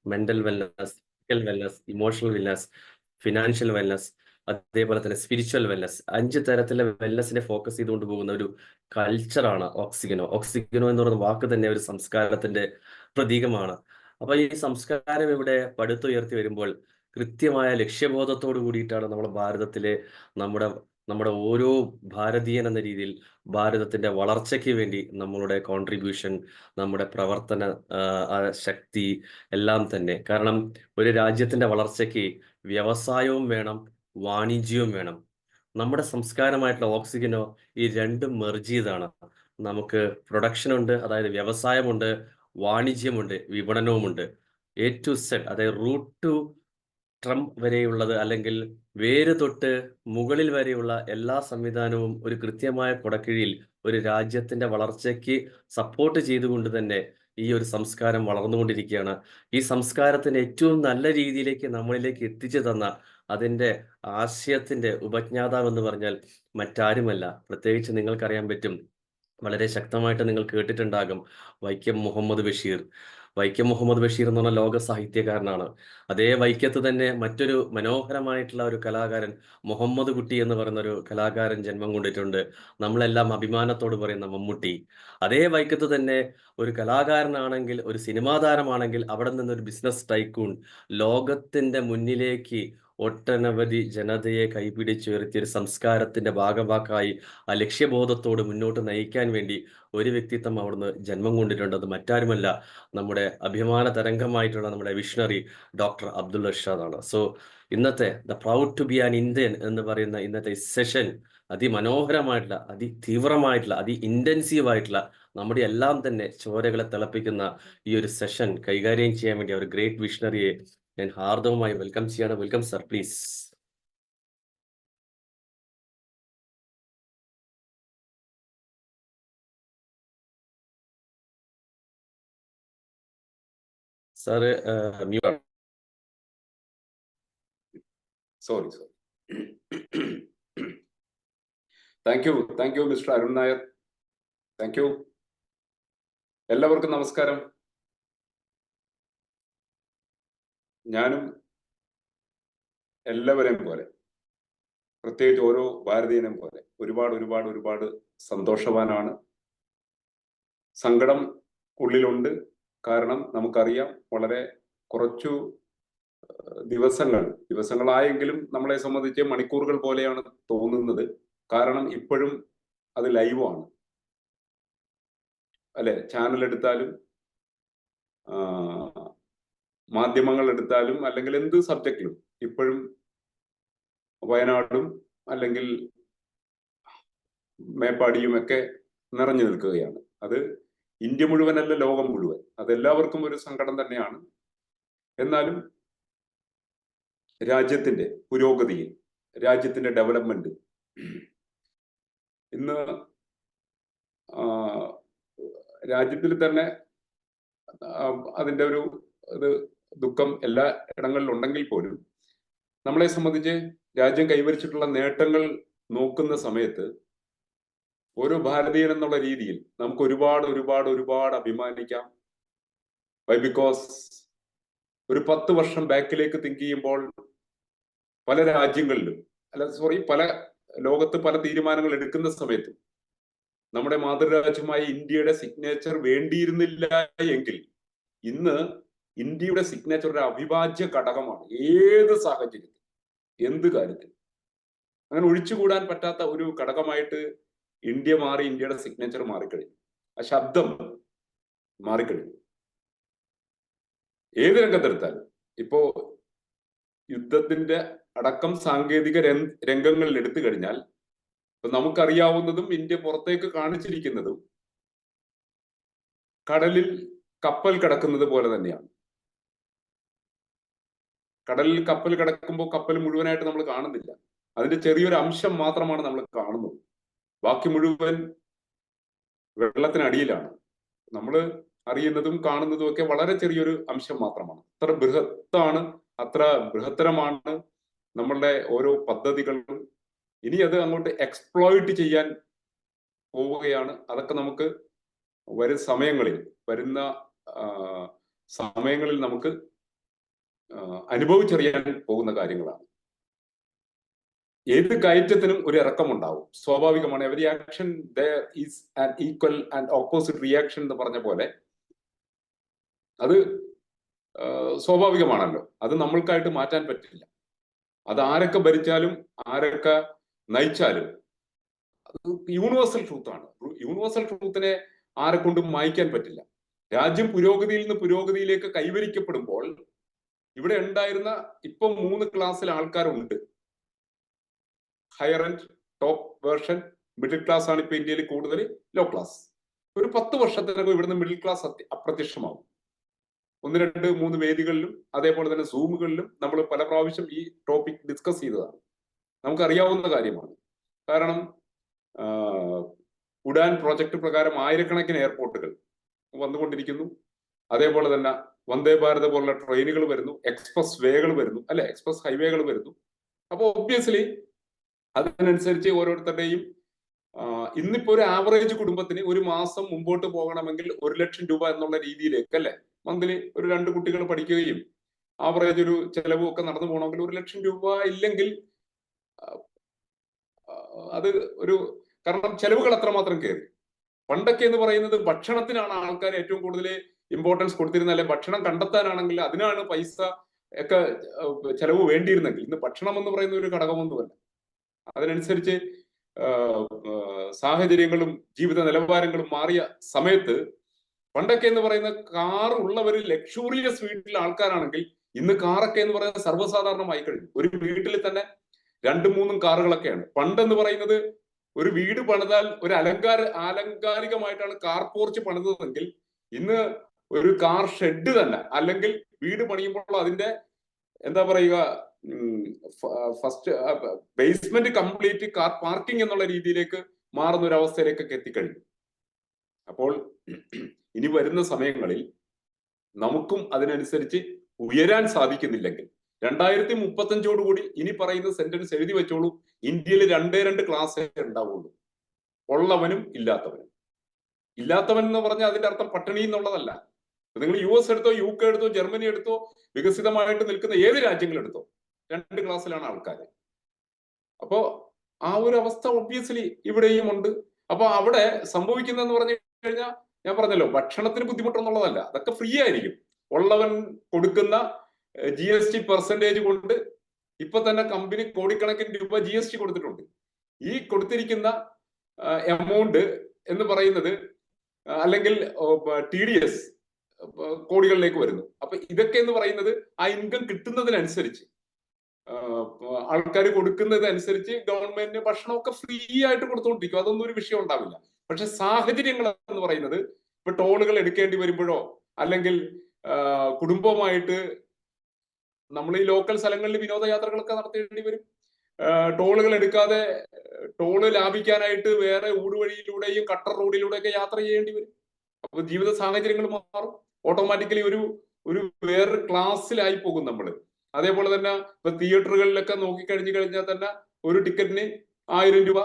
Mental wellness, physical wellness, emotional wellness, financial wellness, അതേപോലെ തന്നെ spiritual wellness. 5 തരത്തിലെ വെൽനസിനെ focus ചെയ്തുകൊണ്ട് പോകുന്ന ഒരു കൾച്ചറാണ് ഓക്സിഗനോ. ഓക്സിഗനോ എന്ന് പറയുന്ന വാക്ക് തന്നെ ഒരു സംസ്കാരത്തിന്റെ പ്രതീകമാണ്. അപ്പൊ ഈ സംസ്കാരം ഇവിടെ പടുത്തുയർത്തി വരുമ്പോൾ കൃത്യമായ ലക്ഷ്യബോധത്തോട് കൂടിയിട്ടാണ് നമ്മുടെ ഭാരതത്തിലെ നമ്മുടെ നമ്മുടെ ഓരോ ഭാരതീയൻ എന്ന രീതിയിൽ ഭാരതത്തിന്റെ വളർച്ചയ്ക്ക് വേണ്ടി നമ്മളുടെ കോൺട്രിബ്യൂഷൻ, നമ്മുടെ പ്രവർത്തന ശക്തി എല്ലാം തന്നെ. കാരണം ഒരു രാജ്യത്തിന്റെ വളർച്ചയ്ക്ക് വ്യവസായവും വേണം, വാണിജ്യവും വേണം. നമ്മുടെ സംസ്കാരമായിട്ടുള്ള ഓക്സിജനോ ഈ രണ്ടും മെർജ് ചെയ്താണ്. നമുക്ക് പ്രൊഡക്ഷൻ ഉണ്ട്, അതായത് വ്യവസായമുണ്ട്, വാണിജ്യമുണ്ട്, വിപണനവുമുണ്ട്. എ ടു സെഡ്, അതായത് റൂട്ട് ടു ട്രംപ് വരെയുള്ളത്, അല്ലെങ്കിൽ വേര് തൊട്ട് മുകളിൽ വരെയുള്ള എല്ലാ സംവിധാനവും ഒരു കൃത്യമായ കുടക്കീഴിൽ ഒരു രാജ്യത്തിന്റെ വളർച്ചയ്ക്ക് സപ്പോർട്ട് ചെയ്തുകൊണ്ട് തന്നെ ഈ ഒരു സംസ്കാരം വളർന്നുകൊണ്ടിരിക്കുകയാണ്. ഈ സംസ്കാരത്തിന് ഏറ്റവും നല്ല രീതിയിലേക്ക് നമ്മളിലേക്ക് എത്തിച്ചു തന്ന അതിന്റെ ആശയത്തിന്റെ ഉപജ്ഞാതാവ് എന്ന് പറഞ്ഞാൽ മറ്റാരുമല്ല, പ്രത്യേകിച്ച് നിങ്ങൾക്കറിയാൻ പറ്റും, വളരെ ശക്തമായിട്ട് നിങ്ങൾ കേട്ടിട്ടുണ്ടാകും, വൈക്കം മുഹമ്മദ് ബഷീർ. വൈക്കം മുഹമ്മദ് ബഷീർ എന്ന് പറഞ്ഞ ലോക സാഹിത്യകാരനാണ്. അതേ വൈക്കത്ത് തന്നെ മറ്റൊരു മനോഹരമായിട്ടുള്ള ഒരു കലാകാരൻ മുഹമ്മദ് കുട്ടി എന്ന് പറയുന്ന ഒരു കലാകാരൻ ജന്മം കൊണ്ടിട്ടുണ്ട്. നമ്മളെല്ലാം അഭിമാനത്തോട് പറയുന്ന മമ്മൂട്ടി. അതേ വൈക്കത്ത് തന്നെ ഒരു കലാകാരനാണെങ്കിൽ, ഒരു സിനിമാ താരമാണെങ്കിൽ, അവിടെ നിന്നൊരു ബിസിനസ് ടൈക്കൂൺ ലോകത്തിന്റെ മുന്നിലേക്ക് ഒട്ടനവധി ജനതയെ കൈപിടിച്ചുയർത്തിയ ഒരു സംസ്കാരത്തിന്റെ ഭാഗവാക്കായി ആ ലക്ഷ്യബോധത്തോട് മുന്നോട്ട് നയിക്കാൻ വേണ്ടി ഒരു വ്യക്തിത്വം അവിടുന്ന് ജന്മം കൊണ്ടിട്ടുണ്ട്. അത് മറ്റാരുമല്ല, നമ്മുടെ അഭിമാന തരംഗമായിട്ടുള്ള നമ്മുടെ വിഷണറി ഡോക്ടർ അബ്ദുൾ റഷാദാണ്. സോ ഇന്നത്തെ the proud to be an Indian എന്ന് പറയുന്ന ഇന്നത്തെ സെഷൻ അതിമനോഹരമായിട്ടുള്ള, അതിതീവ്രമായിട്ടുള്ള, ഇന്റൻസീവ് ആയിട്ടുള്ള, നമ്മുടെ എല്ലാം തന്നെ ചോരകളെ തിളപ്പിക്കുന്ന ഈ ഒരു സെഷൻ കൈകാര്യം ചെയ്യാൻ വേണ്ടി ഒരു ഗ്രേറ്റ് വിഷണറിയെ ഞാൻ ഹാർദവമായി വെൽക്കം ചെയ്യാണ്. Welcome sir, please. Sir mute. Sorry. Thank you mister Arun Nair. Thank you. എല്ലാവർക്കും നമസ്കാരം. ഞാനും എല്ലാവരെയും പോലെ, പ്രത്യേകിച്ച് ഓരോ ഭാരതീയനും പോലെ ഒരുപാട് സന്തോഷവാനാണ്. സങ്കടം ഉള്ളിലുണ്ട്. നമുക്കറിയാം, വളരെ കുറച്ചു ദിവസങ്ങളായെങ്കിലും നമ്മളെ സംബന്ധിച്ച് മണിക്കൂറുകൾ പോലെയാണ് തോന്നുന്നത്. കാരണം ഇപ്പോഴും അത് ലൈവാണ്, അല്ലെ? ചാനൽ എടുത്താലും മാധ്യമങ്ങൾ എടുത്താലും, അല്ലെങ്കിൽ എന്ത് സബ്ജക്റ്റിലും ഇപ്പോഴും വയനാടും അല്ലെങ്കിൽ മേപ്പാടിയുമൊക്കെ നിറഞ്ഞു നിൽക്കുകയാണ്. അത് ഇന്ത്യ മുഴുവനല്ല, ലോകം മുഴുവൻ. അതെല്ലാവർക്കും ഒരു സങ്കടം തന്നെയാണ്. എന്നാലും രാജ്യത്തിന്റെ പുരോഗതിയിൽ, രാജ്യത്തിന്റെ ഡെവലപ്മെന്റ്, ഇന്ന് രാജ്യത്തിൽ തന്നെ അതിന്റെ ഒരു ദുഃഖം എല്ലാ ഇടങ്ങളിലും ഉണ്ടെങ്കിൽ പോലും നമ്മളെ സംബന്ധിച്ച് രാജ്യം കൈവരിച്ചിട്ടുള്ള നേട്ടങ്ങൾ നോക്കുന്ന സമയത്ത് ഓരോ ഭാരതീയൻ എന്നുള്ള രീതിയിൽ നമുക്ക് ഒരുപാട് അഭിമാനിക്കാം. വൈ? ബിക്കോസ് ഒരു 10 വർഷം ബാക്കിലേക്ക് തിങ്ക് ചെയ്യുമ്പോൾ പല രാജ്യങ്ങളിലും, പല ലോകത്ത് പല തീരുമാനങ്ങൾ എടുക്കുന്ന സമയത്തും നമ്മുടെ മാതൃരാജ്യമായ ഇന്ത്യയുടെ സിഗ്നേച്ചർ വേണ്ടിയിരുന്നില്ല എങ്കിൽ ഇന്ന് ഇന്ത്യയുടെ സിഗ്നേച്ചർ ഒരു അവിഭാജ്യ ഘടകമാണ്. ഏത് സാഹചര്യത്തിൽ, എന്ത് കാര്യത്തിൽ അങ്ങനെ ഒഴിച്ചുകൂടാൻ പറ്റാത്ത ഒരു ഘടകമായിട്ട് ഇന്ത്യ മാറി. ഇന്ത്യയുടെ സിഗ്നേച്ചർ മാറിക്കഴിഞ്ഞു, ആ ശബ്ദം മാറിക്കഴിഞ്ഞു. ഏത് രംഗത്തെടുത്താലും, ഇപ്പോ യുദ്ധത്തിന്റെ അടക്കം സാങ്കേതിക രംഗങ്ങളിൽ എടുത്തു കഴിഞ്ഞാൽ, ഇപ്പൊ നമുക്കറിയാവുന്നതും ഇന്ത്യ പുറത്തേക്ക് കാണിച്ചിരിക്കുന്നതും കടലിൽ കപ്പൽ കിടക്കുന്നത് പോലെ തന്നെയാണ്. കടലിൽ കപ്പൽ കിടക്കുമ്പോൾ കപ്പൽ മുഴുവനായിട്ട് നമ്മൾ കാണുന്നില്ല, അതിന്റെ ചെറിയൊരു അംശം മാത്രമാണ് നമ്മൾ കാണുന്നത്. ബാക്കി മുഴുവൻ വെള്ളത്തിനടിയിലാണ്. നമ്മൾ അറിയുന്നതും കാണുന്നതും ഒക്കെ വളരെ ചെറിയൊരു അംശം മാത്രമാണ്. അത്ര ബൃഹത്തരമാണ് നമ്മളുടെ ഓരോ പദ്ധതികളും. ഇനി അത് അങ്ങോട്ട് എക്സ്പ്ലോയിറ്റ് ചെയ്യാൻ പോവുകയാണ്. അതൊക്കെ നമുക്ക് വരും സമയങ്ങളിൽ, വരുന്ന സമയങ്ങളിൽ നമുക്ക് അനുഭവിച്ചറിയാൻ പോകുന്ന കാര്യങ്ങളാണ്. ഏത് കയറ്റത്തിനും ഒരു ഇറക്കമുണ്ടാവും, സ്വാഭാവികമാണ്. Every action there is an equal and opposite reaction എന്ന് പറഞ്ഞ പോലെ അത് സ്വാഭാവികമാണല്ലോ. അത് നമ്മൾക്കായിട്ട് മാറ്റാൻ പറ്റില്ല. അത് ആരൊക്കെ ഭരിച്ചാലും ആരൊക്കെ നയിച്ചാലും അത് യൂണിവേഴ്സൽ ട്രൂത്താണ്. യൂണിവേഴ്സൽ ട്രൂത്തിനെ ആരെ കൊണ്ടും മായ്ക്കാൻ പറ്റില്ല. രാജ്യം പുരോഗതിയിൽ നിന്ന് പുരോഗതിയിലേക്ക് കൈവരിക്കപ്പെടുമ്പോൾ ഇവിടെ ഉണ്ടായിരുന്ന ഇപ്പം 3 ക്ലാസ്സിൽ ആൾക്കാരുണ്ട്. Higher and top version, middle class ആണ് ഇപ്പൊ ഇന്ത്യയിൽ കൂടുതൽ, ലോ ക്ലാസ്. ഒരു 10 വർഷത്തിനകം ഇവിടുന്ന് മിഡിൽ ക്ലാസ് അപ്രത്യക്ഷമാവും. 1, 2, 3 വേദികളിലും അതേപോലെ തന്നെ സൂമുകളിലും നമ്മൾ പല പ്രാവശ്യം ഈ ടോപ്പിക് ഡിസ്കസ് ചെയ്തതാണ്. നമുക്കറിയാവുന്ന കാര്യമാണ്. കാരണം ഉഡാൻ പ്രോജക്ട് പ്രകാരം ആയിരക്കണക്കിന് എയർപോർട്ടുകൾ വന്നുകൊണ്ടിരിക്കുന്നു. അതേപോലെ തന്നെ വന്ദേ ഭാരത് പോലുള്ള ട്രെയിനുകൾ വരുന്നു, എക്സ്പ്രസ് വേകൾ വരുന്നു, അല്ലെ, എക്സ്പ്രസ് ഹൈവേകൾ വരുന്നു. അപ്പോൾ ഒബ്വിയസ്ലി അതിനനുസരിച്ച് ഓരോരുത്തരുടെയും ഇന്നിപ്പോ ഒരു ആവറേജ് കുടുംബത്തിന് ഒരു മാസം മുമ്പോട്ട് പോകണമെങ്കിൽ 1 ലക്ഷം രൂപ എന്നുള്ള രീതിയിലേക്ക്, അല്ലെ, മന്ത്ലി ഒരു 2 കുട്ടികൾ പഠിക്കുകയും ആവറേജ് ഒരു ചെലവും ഒക്കെ നടന്നു പോകണമെങ്കിൽ 1 ലക്ഷം രൂപ ഇല്ലെങ്കിൽ അത് ഒരു, കാരണം ചെലവുകൾ അത്രമാത്രം കയറി. പണ്ടൊക്കെ എന്ന് പറയുന്നത് ഭക്ഷണത്തിനാണ് ആൾക്കാർ ഏറ്റവും കൂടുതൽ ഇമ്പോർട്ടൻസ് കൊടുത്തിരുന്നത്, അല്ലെ, ഭക്ഷണം കണ്ടെത്താനാണെങ്കിൽ അതിനാണ് പൈസ ഒക്കെ ചെലവ് വേണ്ടിയിരുന്നെങ്കിൽ ഇന്ന് ഭക്ഷണം എന്ന് പറയുന്ന ഒരു ഘടകമൊന്നുമല്ല. അതിനനുസരിച്ച് സാഹചര്യങ്ങളും ജീവിത നിലവാരങ്ങളും മാറിയ സമയത്ത് പണ്ടൊക്കെ എന്ന് പറയുന്ന കാർ ഉള്ളവർ ലക്ഷൂറിയസ് വീട്ടിലെ ആൾക്കാരാണെങ്കിൽ ഇന്ന് കാറൊക്കെ എന്ന് പറയുന്നത് സർവ്വസാധാരണമായി കഴിഞ്ഞു. ഒരു വീട്ടിൽ തന്നെ 2-3 കാറുകളൊക്കെയാണ്. പണ്ടെന്ന് പറയുന്നത് ഒരു വീട് പണിതാൽ ഒരു ആലങ്കാരികമായിട്ടാണ് കാർ പോർച്ച് പണിതതെങ്കിൽ ഇന്ന് ഒരു കാർ ഷെഡ് തന്നെ, അല്ലെങ്കിൽ വീട് പണിയുമ്പോൾ അതിന്റെ എന്താ പറയുക, first basement complete car parking എന്നുള്ള രീതിയിലേക്ക് മാറുന്ന ഒരു അവസ്ഥയിലേക്കൊക്കെ എത്തിക്കഴിഞ്ഞു. അപ്പോൾ ഇനി വരുന്ന സമയങ്ങളിൽ നമുക്കും അതിനനുസരിച്ച് ഉയരാൻ സാധിക്കുന്നില്ലെങ്കിൽ 2035 ഇനി പറയുന്ന സെന്റൻസ് എഴുതി വെച്ചോളൂ, ഇന്ത്യയിൽ 2 ക്ലാസ് ഉണ്ടാവുള്ളൂ, ഉള്ളവനും ഇല്ലാത്തവനും. ഇല്ലാത്തവൻ എന്ന് പറഞ്ഞാൽ അതിന്റെ അർത്ഥം പട്ടിണി എന്നുള്ളതല്ല. നിങ്ങൾ US എടുത്തോ, UK എടുത്തോ, ജർമ്മനി എടുത്തോ, വികസിതമായിട്ട് നിൽക്കുന്ന ഏത് രാജ്യങ്ങളെടുത്തോ 2 ക്ലാസ്സിലാണ് ആൾക്കാർ. അപ്പോ ആ ഒരു അവസ്ഥ ഒബ്വിയസ്ലി ഇവിടെയും ഉണ്ട്. അപ്പൊ അവിടെ സംഭവിക്കുന്നതെന്ന് പറഞ്ഞു കഴിഞ്ഞാൽ ഞാൻ പറഞ്ഞല്ലോ, ഭക്ഷണത്തിന് ബുദ്ധിമുട്ടെന്നുള്ളതല്ല, അതൊക്കെ ഫ്രീ ആയിരിക്കും. ഉള്ളവൻ കൊടുക്കുന്ന GST പെർസെന്റേജ് കൊണ്ട് ഇപ്പൊ തന്നെ കമ്പനി കോടിക്കണക്കിന് രൂപ GST കൊടുത്തിട്ടുണ്ട്. ഈ കൊടുത്തിരിക്കുന്ന എമൗണ്ട് എന്ന് പറയുന്നത് അല്ലെങ്കിൽ TDS കോടികളിലേക്ക് വരുന്നു. അപ്പൊ ഇതൊക്കെ എന്ന് പറയുന്നത് ആ ഇൻകം കിട്ടുന്നതിനനുസരിച്ച് ആൾക്കാർ കൊടുക്കുന്നതനുസരിച്ച് ഗവൺമെന്റിന് ഭക്ഷണമൊക്കെ ഫ്രീ ആയിട്ട് കൊടുത്തുകൊണ്ടിരിക്കും. അതൊന്നും ഒരു വിഷയം ഉണ്ടാവില്ല. പക്ഷെ സാഹചര്യങ്ങൾ എന്ന് പറയുന്നത് ഇപ്പൊ ടോളുകൾ എടുക്കേണ്ടി വരുമ്പോഴോ അല്ലെങ്കിൽ കുടുംബവുമായിട്ട് നമ്മൾ ഈ ലോക്കൽ സ്ഥലങ്ങളിൽ വിനോദയാത്രകളൊക്കെ നടത്തേണ്ടി വരും. ടോളുകൾ എടുക്കാതെ ടോള് ലാഭിക്കാനായിട്ട് വേറെ ഊടുവഴിയിലൂടെയും കട്ടർ റോഡിലൂടെയൊക്കെ യാത്ര ചെയ്യേണ്ടി വരും. അപ്പൊ ജീവിത സാഹചര്യങ്ങൾ മാറും. ഓട്ടോമാറ്റിക്കലി ഒരു വേറൊരു ക്ലാസ്സിലായി പോകും നമ്മൾ. അതേപോലെ തന്നെ ഇപ്പൊ തിയേറ്ററുകളിലൊക്കെ നോക്കിക്കഴിഞ്ഞു കഴിഞ്ഞാൽ തന്നെ ഒരു ടിക്കറ്റിന് 1000 രൂപ,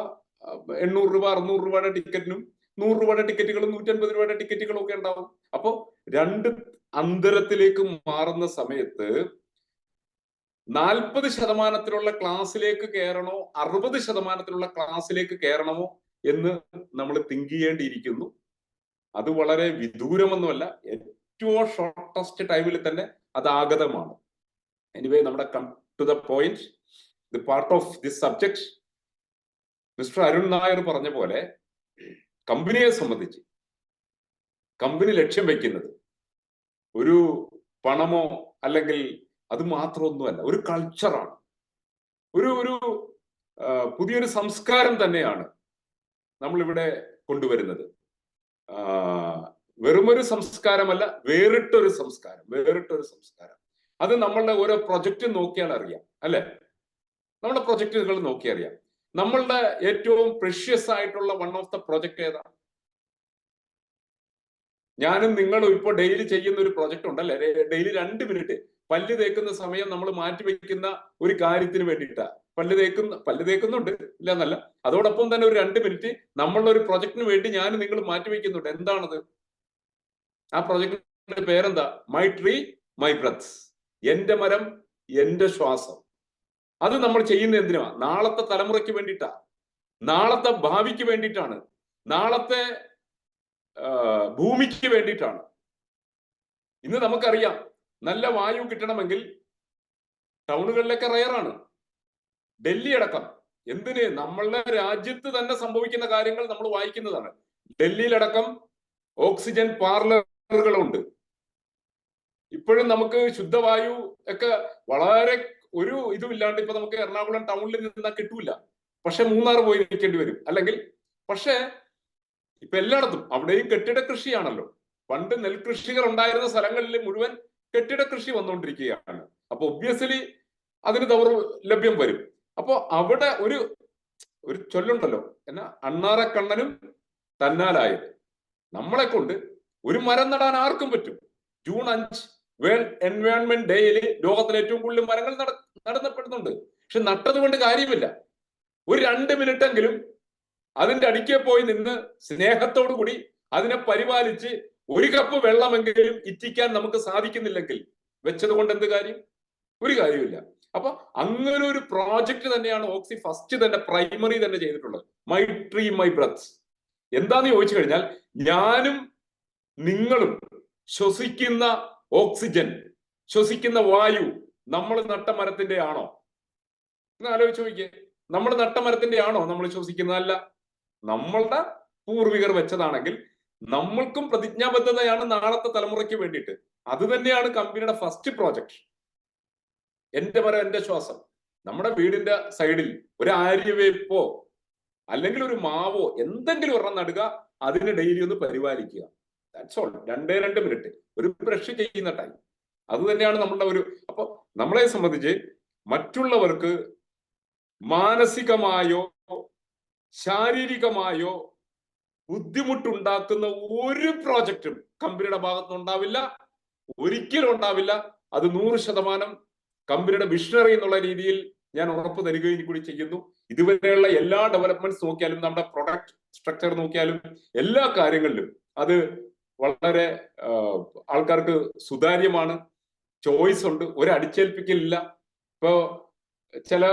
800 രൂപ, 600 രൂപയുടെ ടിക്കറ്റിനും 100 രൂപയുടെ ടിക്കറ്റുകളും 150 രൂപയുടെ ടിക്കറ്റുകളും ഒക്കെ ഉണ്ടാവും. അപ്പോ 2 അന്തരത്തിലേക്ക് മാറുന്ന സമയത്ത് 40% ക്ലാസ്സിലേക്ക് കയറണോ 60% ക്ലാസ്സിലേക്ക് കയറണമോ എന്ന് നമ്മൾ തിങ്ക് ചെയ്യേണ്ടിയിരിക്കുന്നു. അത് വളരെ വിദൂരമൊന്നുമല്ല, ഏറ്റവും ഷോർട്ടസ്റ്റ് ടൈമിൽ തന്നെ അത് ആഗതമാണ്. എനിവേ, നമ്മുടെ come to the point, the part of this subject. Mister Arun Nair പറഞ്ഞ പോലെ കമ്പനിയെ സംബന്ധിച്ച് കമ്പനി ലക്ഷ്യം വെക്കുന്നത് ഒരു പണമോ അല്ലെങ്കിൽ അത് മാത്രമൊന്നുമല്ല, ഒരു കൾച്ചറാണ്, ഒരു പുതിയൊരു സംസ്കാരം തന്നെയാണ് നമ്മളിവിടെ കൊണ്ടുവരുന്നത്. വെറുമൊരു സംസ്കാരമല്ല, വേറിട്ടൊരു സംസ്കാരം. അത് നമ്മളുടെ ഓരോ പ്രൊജക്റ്റ് നോക്കിയാൽ അറിയാം, അല്ലെ? നമ്മുടെ പ്രൊജക്റ്റുകൾ നോക്കിയാൽ അറിയാം. നമ്മളുടെ ഏറ്റവും പ്രഷ്യസ് ആയിട്ടുള്ള വൺ ഓഫ് ദ പ്രൊജക്ട് ഏതാണ്? ഞാനും നിങ്ങളും ഇപ്പൊ ഡെയിലി ചെയ്യുന്ന ഒരു പ്രൊജക്ട് ഉണ്ടല്ലേ, ഡെയിലി 2 മിനിറ്റ് പല്ല് തേക്കുന്ന സമയം നമ്മൾ മാറ്റിവെക്കുന്ന ഒരു കാര്യത്തിന് വേണ്ടിയിട്ടാ. പല്ല് തേക്കുന്നുണ്ട്, ഇല്ല എന്നല്ല, അതോടൊപ്പം തന്നെ ഒരു 2 മിനിറ്റ് നമ്മളുടെ ഒരു പ്രൊജക്ടിന് വേണ്ടി ഞാൻ നിങ്ങൾ മാറ്റിവെക്കുന്നുണ്ട്. എന്താണത്? ആ പ്രൊജക്ട് പ്രോജക്റ്റിന്റെ പേരെന്താ? മൈ ട്രീ മൈ ബ്രത്ത്, എന്റെ മരം എന്റെ ശ്വാസം. അത് നമ്മൾ ചെയ്യുന്ന എന്തിനാ? നാളത്തെ തലമുറയ്ക്ക് വേണ്ടിയിട്ടാ, നാളത്തെ ഭാവിക്ക് വേണ്ടിയിട്ടാണ്, നാളത്തെ ഭൂമിക്ക് വേണ്ടിയിട്ടാണ്. ഇന്ന് നമുക്കറിയാം, നല്ല വായു കിട്ടണമെങ്കിൽ ടൗണുകളിലൊക്കെ റയറാണ്, ഡൽഹി അടക്കം. എന്തിന്? നമ്മളുടെ രാജ്യത്ത് തന്നെ സംഭവിക്കുന്ന കാര്യങ്ങൾ നമ്മൾ വായിക്കുന്നതാണ്. ഡൽഹിയിലടക്കം ഓക്സിജൻ പാർലറുകളുണ്ട്. ഇപ്പോഴും നമുക്ക് ശുദ്ധവായു ഒക്കെ വളരെ ഒരു ഇതുമില്ലാണ്ട് ഇപ്പൊ നമുക്ക് എറണാകുളം ടൗണിൽ നിന്നാൽ കിട്ടൂല. പക്ഷെ മൂന്നാർ പോയി നിൽക്കേണ്ടി വരും. അല്ലെങ്കിൽ പക്ഷെ ഇപ്പൊ എല്ലായിടത്തും അവിടെയും കെട്ടിട കൃഷിയാണല്ലോ. പണ്ട് നെൽകൃഷികൾ ഉണ്ടായിരുന്ന സ്ഥലങ്ങളിൽ മുഴുവൻ കെട്ടിട കൃഷി വന്നുകൊണ്ടിരിക്കുകയാണ്. അപ്പൊ ഒബ്വിയസ്ലി അതിന് ദൗർലഭ്യം വരും. അപ്പൊ അവിടെ ഒരു ചൊല്ലുണ്ടല്ലോ, എന്നാ, അണ്ണാറ കണ്ണനും തന്നാലായത്. നമ്മളെ കൊണ്ട് ഒരു മരം നടാൻ ആർക്കും പറ്റും. ജൂൺ 5 വേൾഡ് എൻവയോൺമെന്റ് ഡേയിൽ ലോകത്തിലെ ഏറ്റവും കൂടുതൽ മരങ്ങൾ നടത്തപ്പെടുന്നുണ്ട്. പക്ഷെ നട്ടത് കൊണ്ട് കാര്യമില്ല. ഒരു 2 മിനിറ്റെങ്കിലും അതിന്റെ അടിക്കെ പോയി നിന്ന് സ്നേഹത്തോടു കൂടി അതിനെ പരിപാലിച്ച് ഒരു കപ്പ് വെള്ളമെങ്കിലും ഇറ്റിക്കാൻ നമുക്ക് സാധിക്കുന്നില്ലെങ്കിൽ വെച്ചത് കൊണ്ട് എന്ത് കാര്യം? ഒരു കാര്യമില്ല. അപ്പൊ അങ്ങനെ ഒരു പ്രോജക്റ്റ് തന്നെയാണ് ഓക്സി ഫസ്റ്റ് തന്നെ പ്രൈമറി തന്നെ ചെയ്തിട്ടുള്ളത്. My tree my breath. എന്താന്ന് ചോദിച്ചു കഴിഞ്ഞാൽ, ഞാനും നിങ്ങളും ശ്വസിക്കുന്ന ഓക്സിജൻ, ശ്വസിക്കുന്ന വായു നമ്മൾ നട്ട മരത്തിന്റെ ആണോ? എന്ന് ആലോചിച്ച് നോക്കിയേ. നമ്മൾ നട്ട മരത്തിന്റെ ആണോ നമ്മൾ ശ്വസിക്കുന്നതല്ല. നമ്മളുടെ പൂർവികർ വെച്ചതാണെങ്കിൽ നമ്മൾക്കും പ്രതിജ്ഞാബദ്ധതയാണ് നാളത്തെ തലമുറയ്ക്ക് വേണ്ടിയിട്ട്. അത് തന്നെയാണ് കമ്പനിയുടെ ഫസ്റ്റ് പ്രോജക്റ്റ്. എന്റെ മരം എന്റെ ശ്വാസം. നമ്മുടെ വീടിന്റെ സൈഡിൽ ഒരു ആര്യവേപ്പോ അല്ലെങ്കിൽ ഒരു മാവോ എന്തെങ്കിലും ഒരെണ്ണം നടുക, അതിന് ഡെയിലി ഒന്ന് പരിപാലിക്കുക. That's all. 2 മിനിറ്റ് ഒരു ബ്രഷ് ചെയ്യുന്ന ടൈം. അത് തന്നെയാണ് നമ്മളുടെ ഒരു. അപ്പൊ നമ്മളെ സംബന്ധിച്ച് മറ്റുള്ളവർക്ക് മാനസികമായോ ശാരീരികമായോ ബുദ്ധിമുട്ടുണ്ടാക്കുന്ന ഒരു പ്രോജക്റ്റും കമ്പനിയുടെ ഭാഗത്തുനിന്ന് ഉണ്ടാവില്ല, ഒരിക്കലും ഉണ്ടാവില്ല. അത് 100% കമ്പനിയുടെ വിഷണറി എന്നുള്ള രീതിയിൽ ഞാൻ ഉറപ്പ് തരികയും കൂടി ചെയ്യുന്നു. ഇതുവരെയുള്ള എല്ലാ ഡെവലപ്മെന്റ്സ് നോക്കിയാലും, നമ്മുടെ പ്രൊഡക്റ്റ് സ്ട്രക്ചർ നോക്കിയാലും, എല്ലാ കാര്യങ്ങളിലും അത് വളരെ ആൾക്കാർക്ക് സുതാര്യമാണ്, ചോയ്സ് ഉണ്ട്, ഒരു അടിച്ചേൽപ്പിക്കലില്ല. ഇപ്പോ ചില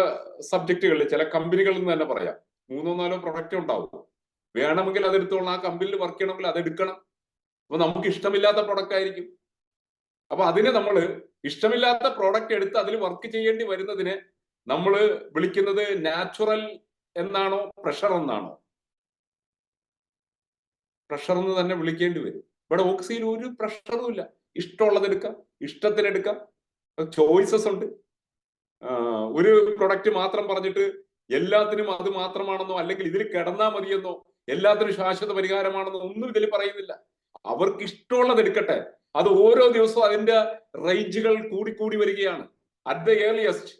സബ്ജക്റ്റുകളിൽ ചില കമ്പനികളിൽ നിന്ന് തന്നെ പറയാം, 3-4 പ്രൊഡക്റ്റ് ഉണ്ടാവും. വേണമെങ്കിൽ അതെടുത്തോളാം, ആ കമ്പനിയിൽ വർക്ക് ചെയ്യണമെങ്കിൽ അതെടുക്കണം. അപ്പൊ നമുക്ക് ഇഷ്ടമില്ലാത്ത പ്രൊഡക്റ്റ് ആയിരിക്കും. അപ്പൊ അതിനെ നമ്മൾ ഇഷ്ടമില്ലാത്ത പ്രോഡക്റ്റ് എടുത്ത് അതിൽ വർക്ക് ചെയ്യേണ്ടി വരുന്നതിനെ നമ്മൾ വിളിക്കുന്നത് നാച്ചുറൽ എന്നാണോ പ്രഷർ എന്നാണോ? പ്രഷർ എന്ന് തന്നെ വിളിക്കേണ്ടി വരും. ഇവിടെ ഓക്സിയിൽ ഒരു പ്രഷറും ഇല്ല. ഇഷ്ടമുള്ളത് എടുക്കാം, ഇഷ്ടത്തിനെടുക്കാം, ചോയ്സസ് ഉണ്ട്. ഒരു പ്രൊഡക്റ്റ് മാത്രം പറഞ്ഞിട്ട് എല്ലാത്തിനും അത് മാത്രമാണെന്നോ അല്ലെങ്കിൽ ഇതിൽ കിടന്നാ മതിയെന്നോ എല്ലാത്തിനും ശാശ്വത പരിഹാരമാണെന്നോ ഒന്നും ഇതിൽ പറയുന്നില്ല. അവർക്ക് ഇഷ്ടമുള്ളത് എടുക്കട്ടെ. അത് ഓരോ ദിവസവും അതിന്റെ റേഞ്ചുകൾ കൂടിക്കൂടി വരികയാണ്. At the earliest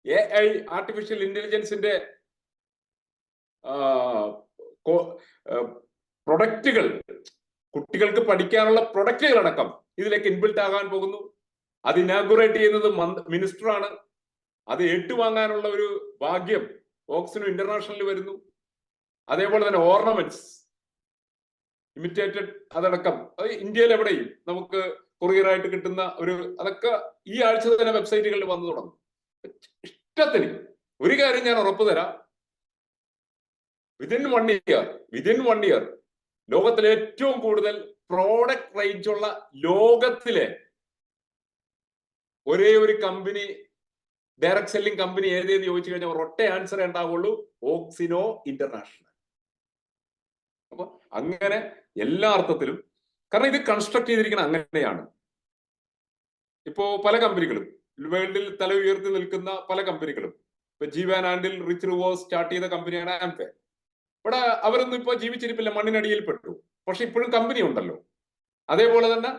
AI artificial ഇന്റലിജൻസിന്റെ പ്രൊഡക്റ്റുകൾ, കുട്ടികൾക്ക് പഠിക്കാനുള്ള പ്രൊഡക്റ്റുകൾ അടക്കം ഇതിലേക്ക് ഇൻബിൽട്ട് ആകാൻ പോകുന്നു. അത് ഇനാഗുറേറ്റ് ചെയ്യുന്നത് മിനിസ്റ്ററാണ്. അത് ഏറ്റുവാങ്ങാനുള്ള ഒരു ഭാഗ്യം ഓക്സിനും ഇന്റർനാഷണലിൽ വരുന്നു. അതേപോലെ തന്നെ ഓർണമെന്റ്സ്, ഇമിറ്റേറ്റഡ്, അതടക്കം ഇന്ത്യയിൽ എവിടെയും നമുക്ക് കൊറിയറായിട്ട് കിട്ടുന്ന ഒരു, അതൊക്കെ ഈ ആഴ്ച തന്നെ വെബ്സൈറ്റുകളിൽ വന്നു തുടങ്ങും. ഇഷ്ടത്തിന്. ഒരു കാര്യം ഞാൻ ഉറപ്പു തരാം, വിതിൻ വൺ ഇയർ ലോകത്തിലെ ഏറ്റവും കൂടുതൽ പ്രോഡക്റ്റ് റേഞ്ച് ഉള്ള ലോകത്തിലെ ഒരേ ഒരു കമ്പനി, ഡയറക്ട് സെല്ലിംഗ് കമ്പനി ഏതെന്ന് ചോദിച്ചു കഴിഞ്ഞാൽ ഒരൊറ്റ ആൻസറേ ഉണ്ടാവുള്ളൂ, ഓക്സിനോ ഇന്റർനാഷണൽ. അപ്പൊ അങ്ങനെ എല്ലാ അർത്ഥത്തിലും, കാരണം ഇത് കൺസ്ട്രക്ട് ചെയ്തിരിക്കുന്നത് അങ്ങനെയാണ്. ഇപ്പോ പല കമ്പനികളും വേൾഡിൽ തല ഉയർത്തി നിൽക്കുന്ന പല കമ്പനികളും, ഇപ്പൊ ജീവാൻ ആൻഡിൽ റിച്ച് റിവേഴ്സ് സ്റ്റാർട്ട് ചെയ്ത കമ്പനിയാണ് ആംപെ. ഇവിടെ അവരൊന്നും ഇപ്പൊ ജീവിച്ചിരിപ്പില്ല, മണ്ണിനടിയിൽ പെട്ടു. പക്ഷെ ഇപ്പോഴും കമ്പനി ഉണ്ടല്ലോ. അതേപോലെ തന്നെ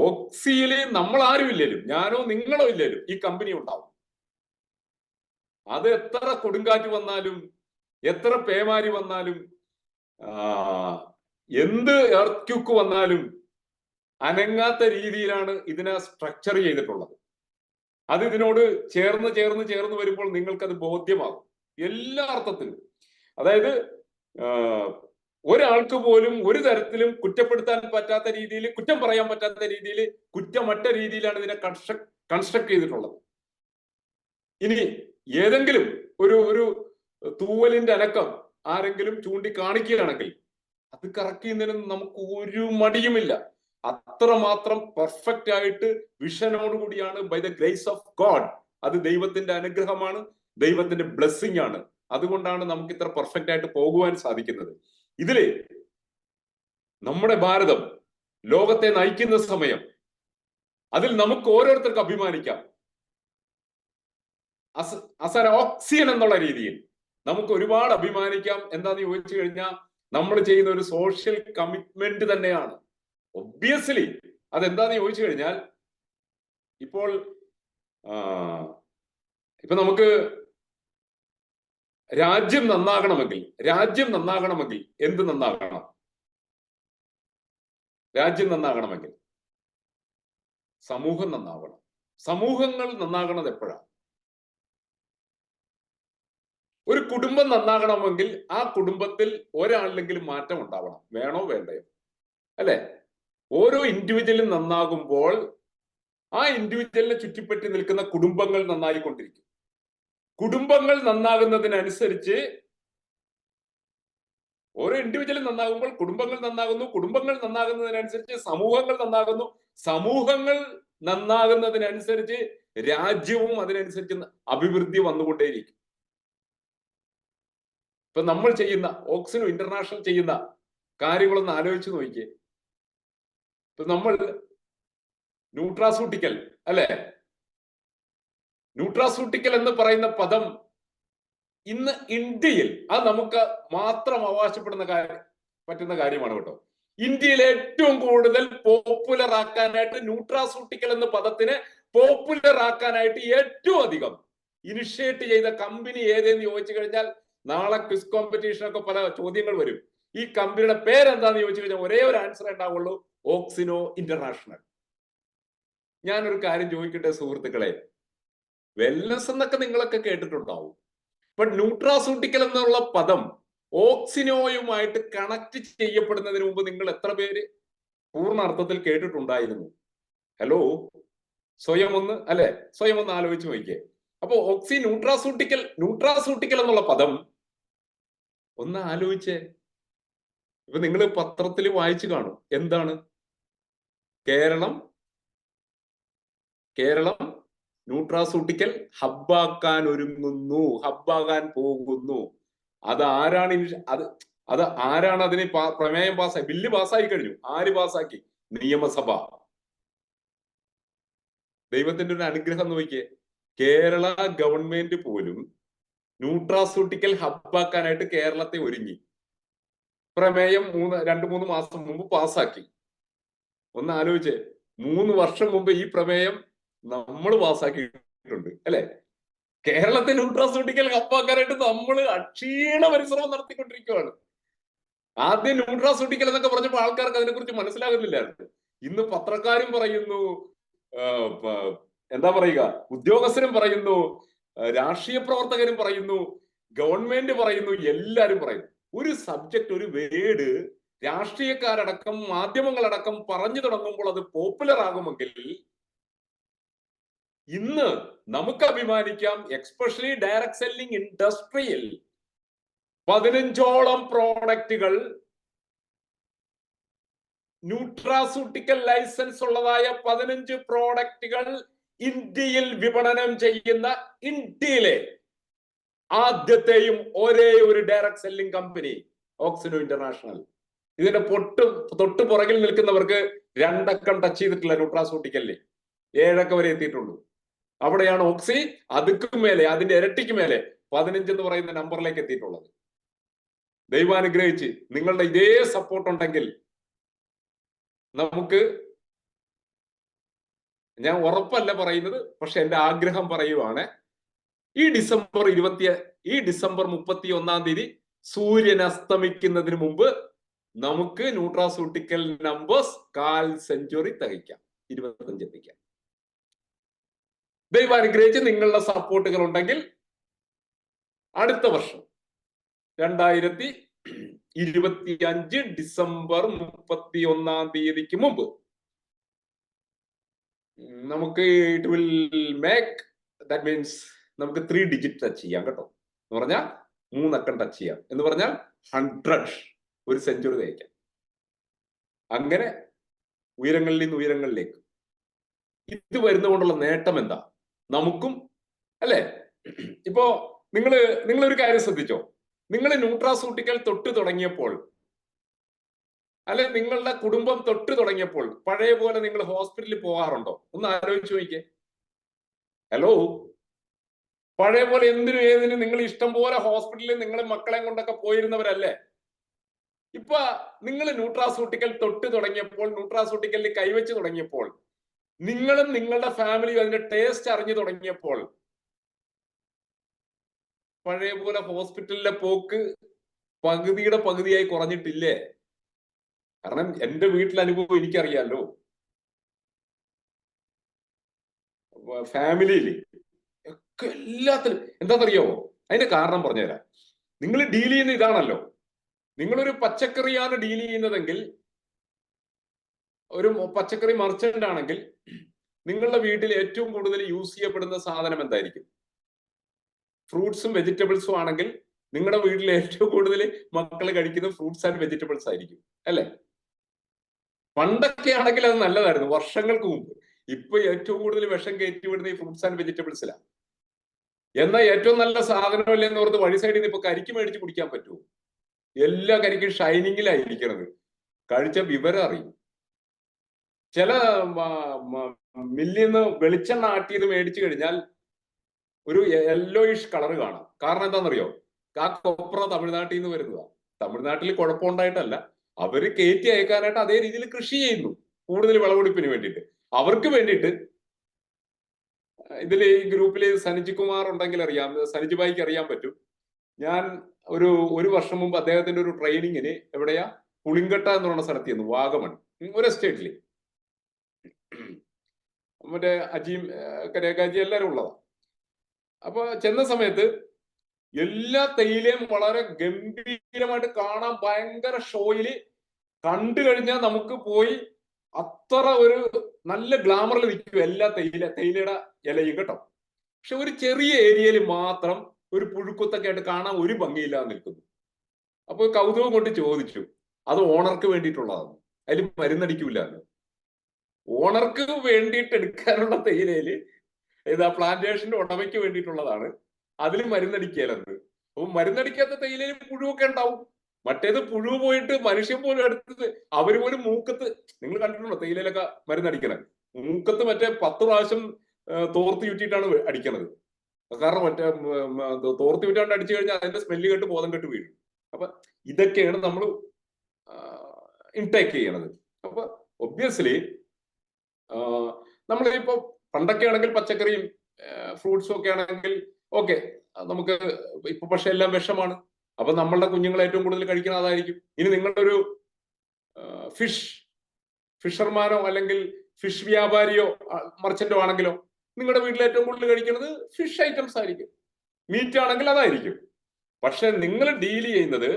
ഓക്സിയില് നമ്മൾ ആരും ഇല്ലേലും, ഞാനോ നിങ്ങളോ ഇല്ലേലും ഈ കമ്പനി ഉണ്ടാവും. അത് എത്ര കൊടുങ്കാറ്റ് വന്നാലും, എത്ര പേമാരി വന്നാലും, എന്ത് എർത്ത്ക്യൂക്ക് വന്നാലും അനങ്ങാത്ത രീതിയിലാണ് ഇതിനെ സ്ട്രക്ചർ ചെയ്തിട്ടുള്ളത്. അത് ഇതിനോട് ചേർന്ന് വരുമ്പോൾ നിങ്ങൾക്കത് ബോധ്യമാകും എല്ലാ അർത്ഥത്തിലും. അതായത് ഒരാൾക്ക് പോലും ഒരു തരത്തിലും കുറ്റപ്പെടുത്താൻ പറ്റാത്ത രീതിയിൽ, കുറ്റം പറയാൻ പറ്റാത്ത രീതിയിൽ, കുറ്റമറ്റ രീതിയിലാണ് ഇതിനെ കൺസ്ട്രക്ട് ചെയ്തിട്ടുള്ളത്. ഇനി ഏതെങ്കിലും ഒരു തൂവലിന്റെ അനക്കം ആരെങ്കിലും ചൂണ്ടിക്കാണിക്കുകയാണെങ്കിൽ അത് കറക്റ്റ് ചെയ്യുന്നതിന് നമുക്ക് ഒരു മടിയുമില്ല. അത്രമാത്രം പെർഫെക്റ്റ് ആയിട്ട് വിഷനോടുകൂടിയാണ്, by the grace of God. അത് ദൈവത്തിന്റെ അനുഗ്രഹമാണ്, ദൈവത്തിന്റെ ബ്ലെസ്സിങ് ആണ്. അതുകൊണ്ടാണ് നമുക്ക് ഇത്ര പെർഫെക്റ്റ് ആയിട്ട് പോകുവാൻ സാധിക്കുന്നത്. ഇതില് നമ്മുടെ ഭാരതം ലോകത്തെ നയിക്കുന്ന സമയം, അതിൽ നമുക്ക് ഓരോരുത്തർക്കും അഭിമാനിക്കാം. അസര ഓക്സിജൻ എന്നുള്ള രീതിയിൽ നമുക്ക് ഒരുപാട് അഭിമാനിക്കാം. എന്താന്ന് ചോദിച്ചു കഴിഞ്ഞാൽ നമ്മൾ ചെയ്യുന്ന ഒരു സോഷ്യൽ കമ്മിറ്റ്മെന്റ് തന്നെയാണ്. ഒബ്വിയസ്ലി അതെന്താന്ന് ചോദിച്ചു കഴിഞ്ഞാൽ ഇപ്പോൾ ഇപ്പൊ നമുക്ക് രാജ്യം നന്നാകണമെങ്കിൽ എന്ത് നന്നാകണം? രാജ്യം നന്നാകണമെങ്കിൽ സമൂഹം നന്നാവണം. സമൂഹങ്ങൾ നന്നാകണത് എപ്പോഴാണ്? ഒരു കുടുംബം നന്നാകണമെങ്കിൽ ആ കുടുംബത്തിൽ ഒരാളിലെങ്കിലും മാറ്റം ഉണ്ടാവണം. വേണോ വേണ്ടയോ? അല്ലെ? ഓരോ ഇൻഡിവിജ്വലും നന്നാകുമ്പോൾ ആ ഇൻഡിവിജ്വലിനെ ചുറ്റിപ്പറ്റി നിൽക്കുന്ന കുടുംബങ്ങൾ നന്നായിക്കൊണ്ടിരിക്കും. കുടുംബങ്ങൾ നന്നാകുന്നതിനനുസരിച്ച് ഓരോ ഇൻഡിവിജ്വലും നന്നാകുമ്പോൾ കുടുംബങ്ങൾ നന്നാകുന്നു. കുടുംബങ്ങൾ നന്നാകുന്നതിനനുസരിച്ച് സമൂഹങ്ങൾ നന്നാകുന്നു. സമൂഹങ്ങൾ നന്നാകുന്നതിനനുസരിച്ച് രാജ്യവും അതിനനുസരിച്ച് അഭിവൃദ്ധി വന്നുകൊണ്ടേയിരിക്കും. ഇപ്പൊ നമ്മൾ ചെയ്യുന്ന ഓക്സിനോ ഇന്റർനാഷണൽ ചെയ്യുന്ന കാര്യങ്ങളൊന്ന് ആലോചിച്ച് നോക്കിയേ. ഇപ്പൊ നമ്മൾ ന്യൂട്രാസ്യൂട്ടിക്കൽ, അല്ലെ? ന്യൂട്രാസ്യൂട്ടിക്കൽ എന്ന് പറയുന്ന പദം ഇന്ന് ഇന്ത്യയിൽ അത് നമുക്ക് മാത്രം അവകാശപ്പെടുന്ന പറ്റുന്ന കാര്യമാണ് കേട്ടോ. ഇന്ത്യയിൽ ഏറ്റവും കൂടുതൽ പോപ്പുലർ ആക്കാനായിട്ട്, ന്യൂട്രാസ്യൂട്ടിക്കൽ എന്ന പദത്തിനെ പോപ്പുലർ ആക്കാനായിട്ട് ഏറ്റവും അധികം ഇനിഷ്യേറ്റ് ചെയ്ത കമ്പനി ഏതെന്ന് ചോദിച്ചു കഴിഞ്ഞാൽ നാളെ ക്വിസ് കോമ്പറ്റീഷനൊക്കെ പല ചോദ്യങ്ങൾ വരും. ഈ കമ്പനിയുടെ പേരെന്താന്ന് ചോദിച്ചു കഴിഞ്ഞാൽ ഒരേ ഒരു ആൻസർ ഉണ്ടാവുള്ളൂ, ഓക്സിനോ ഇന്റർനാഷണൽ. ഞാനൊരു കാര്യം ചോദിക്കട്ടെ സുഹൃത്തുക്കളെ, വെൽനസ് എന്നൊക്കെ നിങ്ങളൊക്കെ കേട്ടിട്ടുണ്ടാവും. ബട്ട് ന്യൂട്രാസ്യൂട്ടിക്കൽ എന്നുള്ള പദം ഓക്സിനോയുമായിട്ട് കണക്ട് ചെയ്യപ്പെടുന്നതിന് മുമ്പ് നിങ്ങൾ എത്ര പേര് പൂർണ്ണ അർത്ഥത്തിൽ കേട്ടിട്ടുണ്ടായിരുന്നു? ഹലോ, സ്വയം ഒന്ന് ആലോചിച്ച് നോക്കിയേ. അപ്പൊ ന്യൂട്രാസ്യൂട്ടിക്കൽ എന്നുള്ള പദം ഒന്ന് ആലോചിച്ചേ. ഇപ്പൊ നിങ്ങൾ പത്രത്തിൽ വായിച്ചു കാണും, എന്താണ്? കേരളം ന്യൂട്രാസ്യൂട്ടിക്കൽ ഹബ്ബാക്കാൻ ഒരുങ്ങുന്നു, ഹബ്ബാകാൻ പോകുന്നു. അത് ആരാണ് അതിന് പ്രമേയം പാസ്സായി, ബില്ല് പാസ്സായി കഴിഞ്ഞു. ആര് പാസ്സാക്കി? നിയമസഭ. ദൈവത്തിന്റെ ഒരു അനുഗ്രഹം നോക്കിയേ, കേരള ഗവൺമെന്റ് പോലും ന്യൂട്രാസ്യൂട്ടിക്കൽ ഹബ്ബാക്കാനായിട്ട് കേരളത്തെ ഒരുങ്ങി. പ്രമേയം 2-3 മാസം മുമ്പ് പാസ്സാക്കി. ഒന്ന് ആലോചിച്ചേ, 3 വർഷം മുമ്പ് ഈ പ്രമേയം നമ്മൾ പാസ്സാക്കിയിട്ടുണ്ട്, അല്ലെ? കേരളത്തിൽ ന്യൂട്രാസ്യൂട്ടിക്കൽ ഹബ്ബാക്കാനായിട്ട് നമ്മൾ അക്ഷീണ പരിശ്രമം നടത്തിക്കൊണ്ടിരിക്കുകയാണ്. ആദ്യം ന്യൂട്രാസ്യൂട്ടിക്കൽ എന്നൊക്കെ പറഞ്ഞപ്പോൾ ആൾക്കാർക്ക് അതിനെക്കുറിച്ച് മനസ്സിലാകുന്നില്ലായിരുന്നു. ഇന്ന് പത്രക്കാരും പറയുന്നു, എന്താ പറയുക, ഉദ്യോഗസ്ഥരും പറയുന്നു, രാഷ്ട്രീയ പ്രവർത്തകരും പറയുന്നു, ഗവൺമെന്റ് പറയുന്നു, എല്ലാരും പറയുന്നു. ഒരു സബ്ജക്ട്, ഒരു വേർഡ് രാഷ്ട്രീയക്കാരടക്കം മാധ്യമങ്ങളടക്കം പറഞ്ഞു തുടങ്ങുമ്പോൾ അത് പോപ്പുലർ ആകുമെങ്കിൽ ഇന്ന് നമുക്ക് അഭിമാനിക്കാം. എക്സ്പെഷ്യലി ഡയറക്ട് സെല്ലിംഗ് ഇൻഡസ്ട്രിയിൽ 15ഓളം പ്രോഡക്റ്റുകൾ, ന്യൂട്രാസ്യൂട്ടിക്കൽ ലൈസൻസ് ഉള്ളതായ 15 പ്രോഡക്റ്റുകൾ ഇന്ത്യയിൽ വിപണനം ചെയ്യുന്ന ഇന്ത്യയിലെ ആദ്യത്തെയും ഒരേ ഒരു ഡയറക്ട് സെല്ലിംഗ് കമ്പനി ഓക്സിനോ ഇന്റർനാഷണൽ. ഇതിന്റെ തൊട്ട് പുറകിൽ നിൽക്കുന്നവർക്ക് 2 അക്കം ടച്ച് ചെയ്തിട്ടില്ല ന്യൂട്രാസ്യൂട്ടിക്കലിൽ, 7 അക്കം വരെ എത്തിയിട്ടുള്ളൂ. അവിടെയാണ് ഓക്സി അതുക്കും മേലെ, അതിന്റെ ഇരട്ടിക്ക് മേലെ 15 എന്ന് പറയുന്ന നമ്പറിലേക്ക് എത്തിയിട്ടുള്ളത്. ദൈവാനുഗ്രഹിച്ച് നിങ്ങളുടെ ഇതേ സപ്പോർട്ട് ഉണ്ടെങ്കിൽ നമുക്ക്, ഞാൻ ഉറപ്പല്ല പറയുന്നത്, പക്ഷെ എന്റെ ആഗ്രഹം പറയുവാണ്, ഈ ഡിസംബർ 31-ാം തീയതി സൂര്യൻ അസ്തമിക്കുന്നതിന് മുമ്പ് നമുക്ക് ന്യൂട്രാസ്യൂട്ടിക്കൽ നമ്പേഴ്സ് 1/4 സെഞ്ചുറി തികയ്ക്കാം, 25 എത്തിക്കാം. ദൈവം അനുഗ്രഹിച്ച് നിങ്ങളുടെ സപ്പോർട്ടുകൾ ഉണ്ടെങ്കിൽ അടുത്ത വർഷം 2025 ഡിസംബർ 31 മുമ്പ് നമുക്ക് it will make, that means നമുക്ക് 3 ഡിജിറ്റ് ടച്ച് ചെയ്യാം കേട്ടോ. എന്ന് പറഞ്ഞാൽ 3 അക്കം ടച്ച് ചെയ്യാം, എന്ന് പറഞ്ഞാൽ 100, ഒരു സെഞ്ചുറി തയ്ക്കാം. അങ്ങനെ ഉയരങ്ങളിൽ നിന്ന് ഉയരങ്ങളിലേക്ക്. ഇത് വരുന്നതുകൊണ്ടുള്ള നേട്ടം എന്താ നമുക്കും, അല്ലെ? ഇപ്പോ നിങ്ങളൊരു കാര്യം ശ്രദ്ധിച്ചോ, നിങ്ങൾ ന്യൂട്രാസ്യൂട്ടിക്കൽ തൊട്ട് തുടങ്ങിയപ്പോൾ, അല്ലെ നിങ്ങളുടെ കുടുംബം തൊട്ട് തുടങ്ങിയപ്പോൾ പഴയ പോലെ നിങ്ങൾ ഹോസ്പിറ്റലിൽ പോകാറുണ്ടോ? ഒന്ന് ആലോചിച്ച് നോക്കിയേ. ഹലോ, പഴയ പോലെ എന്തിനും ഏതിനും നിങ്ങൾ ഇഷ്ടം പോലെ ഹോസ്പിറ്റലിൽ നിങ്ങളെ മക്കളെ കൊണ്ടൊക്കെ പോയിരുന്നവരല്ലേ? ഇപ്പൊ നിങ്ങൾ ന്യൂട്രാസ്യൂട്ടിക്കൽ തൊട്ട് തുടങ്ങിയപ്പോൾ, ന്യൂട്രാസ്യൂട്ടിക്കലിൽ കൈവച്ച് തുടങ്ങിയപ്പോൾ, നിങ്ങളും നിങ്ങളുടെ ഫാമിലിയും അതിന്റെ ടേസ്റ്റ് അറിഞ്ഞു തുടങ്ങിയപ്പോൾ പഴയ പോലെ ഹോസ്പിറ്റലിലെ പോക്ക് പകുതിയുടെ പകുതിയായി കുറഞ്ഞിട്ടില്ലേ? കാരണം എന്റെ വീട്ടിലെ അനുഭവം എനിക്കറിയാലോ. ഫാമിലിയിൽ ഒക്കെ എല്ലാത്തിലും എന്താണെന്നറിയോ? അതിന്റെ കാരണം പറഞ്ഞുതരാം. നിങ്ങൾ ഡീൽ ചെയ്യുന്ന ഇതാണല്ലോ. നിങ്ങളൊരു പച്ചക്കറിയാണ് ഡീൽ ചെയ്യുന്നതെങ്കിൽ, ഒരു പച്ചക്കറി മർച്ചന്റ് ആണെങ്കിൽ, നിങ്ങളുടെ വീട്ടിൽ ഏറ്റവും കൂടുതൽ യൂസ് ചെയ്യപ്പെടുന്ന സാധനം എന്തായിരിക്കും? ഫ്രൂട്ട്സും വെജിറ്റബിൾസും ആണെങ്കിൽ നിങ്ങളുടെ വീട്ടിൽ ഏറ്റവും കൂടുതൽ മക്കൾ കഴിക്കുന്ന ഫ്രൂട്ട്സ് ആൻഡ് വെജിറ്റബിൾസ് ആയിരിക്കും, അല്ലെ? പണ്ടൊക്കെ ആണെങ്കിൽ അത് നല്ലതായിരുന്നു, വർഷങ്ങൾക്ക് മുമ്പ്. ഇപ്പൊ ഏറ്റവും കൂടുതൽ വിഷം കയറ്റി വിടുന്ന ഈ ഫ്രൂട്ട്സ് ആൻഡ് വെജിറ്റബിൾസിലാണ്. എന്നാൽ ഏറ്റവും നല്ല സാധനമല്ലേ എന്ന് ഓർത്ത് വഴി സൈഡിൽ നിന്ന് ഇപ്പൊ കരിക്ക് മേടിച്ച് കുടിക്കാൻ പറ്റുമോ? എല്ലാ കരിക്കും ഷൈനിങ്ങിലായിരിക്കണത്. കഴിച്ച വിവരം അറിയും. ചില മില്ലിൽ നിന്ന് വെളിച്ചെണ്ണ ആട്ടിയത് മേടിച്ചു കഴിഞ്ഞാൽ ഒരു യെല്ലോയിഷ് കളർ കാണാം. കാരണം എന്താണെന്നറിയോ? ആ കൊപ്ര തമിഴ്നാട്ടിൽ നിന്ന് വരുന്നതാണ്. തമിഴ്നാട്ടിൽ കുഴപ്പമുണ്ടായിട്ടല്ല, അവര് കയറ്റി അയക്കാനായിട്ട് അതേ രീതിയിൽ കൃഷി ചെയ്യുന്നു, കൂടുതൽ വിളവെടുപ്പിന് വേണ്ടിയിട്ട്. അവർക്ക് വേണ്ടിയിട്ട് ഇതിൽ ഈ ഗ്രൂപ്പിൽ സനിജ് കുമാർ ഉണ്ടെങ്കിൽ അറിയാം, സനിജ് ഭായിക്ക് അറിയാൻ പറ്റും. ഞാൻ ഒരു വർഷം മുമ്പ് അദ്ദേഹത്തിന്റെ ഒരു ട്രെയിനിങ്ങിന് എവിടെയാ, പുളിങ്കട്ട എന്ന് പറയുന്ന സ്ഥലത്ത് ചെന്നു, വാഗമൺ, ഒരു എസ്റ്റേറ്റില്. മറ്റേ അജീം കരേഖാജി എല്ലാവരും ഉള്ളതാണ്. അപ്പൊ ചെന്ന സമയത്ത് എല്ലാ തേയിലയും വളരെ ഗംഭീരമായിട്ട് കാണാൻ, ഭയങ്കര ഷോയില് കണ്ടു കഴിഞ്ഞാൽ നമുക്ക് പോയി അത്ര ഒരു നല്ല ഗ്ലാമറിൽ നിൽക്കും എല്ലാ തേയിലയുടെ ഇലയും കേട്ടോ. പക്ഷെ ഒരു ചെറിയ ഏരിയയിൽ മാത്രം ഒരു പുഴുക്കുത്തൊക്കെ ആയിട്ട് കാണാൻ ഒരു ഭംഗിയില്ലാതെ നിൽക്കുന്നു. അപ്പൊ കൗതുകം കൊണ്ട് ചോദിച്ചു, അത് ഓണർക്ക് വേണ്ടിയിട്ടുള്ളതാണ്, അതിൽ മരുന്നടിക്കൂല എന്ന്. ഓണർക്ക് വേണ്ടിയിട്ട് എടുക്കാനുള്ള തേയിലയില് ഏതാ പ്ലാന്റേഷന്റെ ഉടമയ്ക്ക് വേണ്ടിയിട്ടുള്ളതാണ്, അതിൽ മരുന്നടിക്കലെന്ന്. അപ്പൊ മരുന്നടിക്കാത്ത തേയിലയിൽ പുഴുവൊക്കെ ഉണ്ടാവും. മറ്റേത് പുഴു പോയിട്ട് മനുഷ്യൻ പോലും എടുത്തത്, അവര് പോലും മൂക്കത്ത്, നിങ്ങൾ കണ്ടിട്ടുണ്ടോ തേയിലയിലൊക്കെ മരുന്നടിക്കണത്? മൂക്കത്ത് മറ്റേ 10 പ്രാവശ്യം തോർത്ത് ചുറ്റിയിട്ടാണ് അടിക്കണത്. കാരണം മറ്റേ തോർത്ത് ചുറ്റാണ്ട് അടിച്ചു കഴിഞ്ഞാൽ അതിന്റെ സ്മെല്ല് കേട്ട് ബോധം കെട്ട് വീഴും. അപ്പൊ ഇതൊക്കെയാണ് നമ്മൾ ഇൻടേക്ക് ചെയ്യണത്. അപ്പൊ ഒബ്വിയസ്ലി നമ്മളിപ്പോ പണ്ടൊക്കെ ആണെങ്കിൽ പച്ചക്കറിയും ഫ്രൂട്ട്സും ഒക്കെ ആണെങ്കിൽ ഓക്കെ, നമുക്ക് ഇപ്പൊ പക്ഷെ എല്ലാം വിഷമാണ്. അപ്പൊ നമ്മളുടെ കുഞ്ഞുങ്ങൾ ഏറ്റവും കൂടുതൽ കഴിക്കുന്നത് അതായിരിക്കും. ഇനി നിങ്ങളൊരു ഫിഷർമാനോ അല്ലെങ്കിൽ ഫിഷ് വ്യാപാരിയോ മർച്ചന്റോ ആണെങ്കിലോ, നിങ്ങളുടെ വീട്ടിൽ ഏറ്റവും കൂടുതൽ കഴിക്കുന്നത് ഫിഷ് ഐറ്റംസ് ആയിരിക്കും. മീറ്റ് ആണെങ്കിൽ അതായിരിക്കും. പക്ഷെ നിങ്ങൾ ഡീൽ ചെയ്യുന്നത്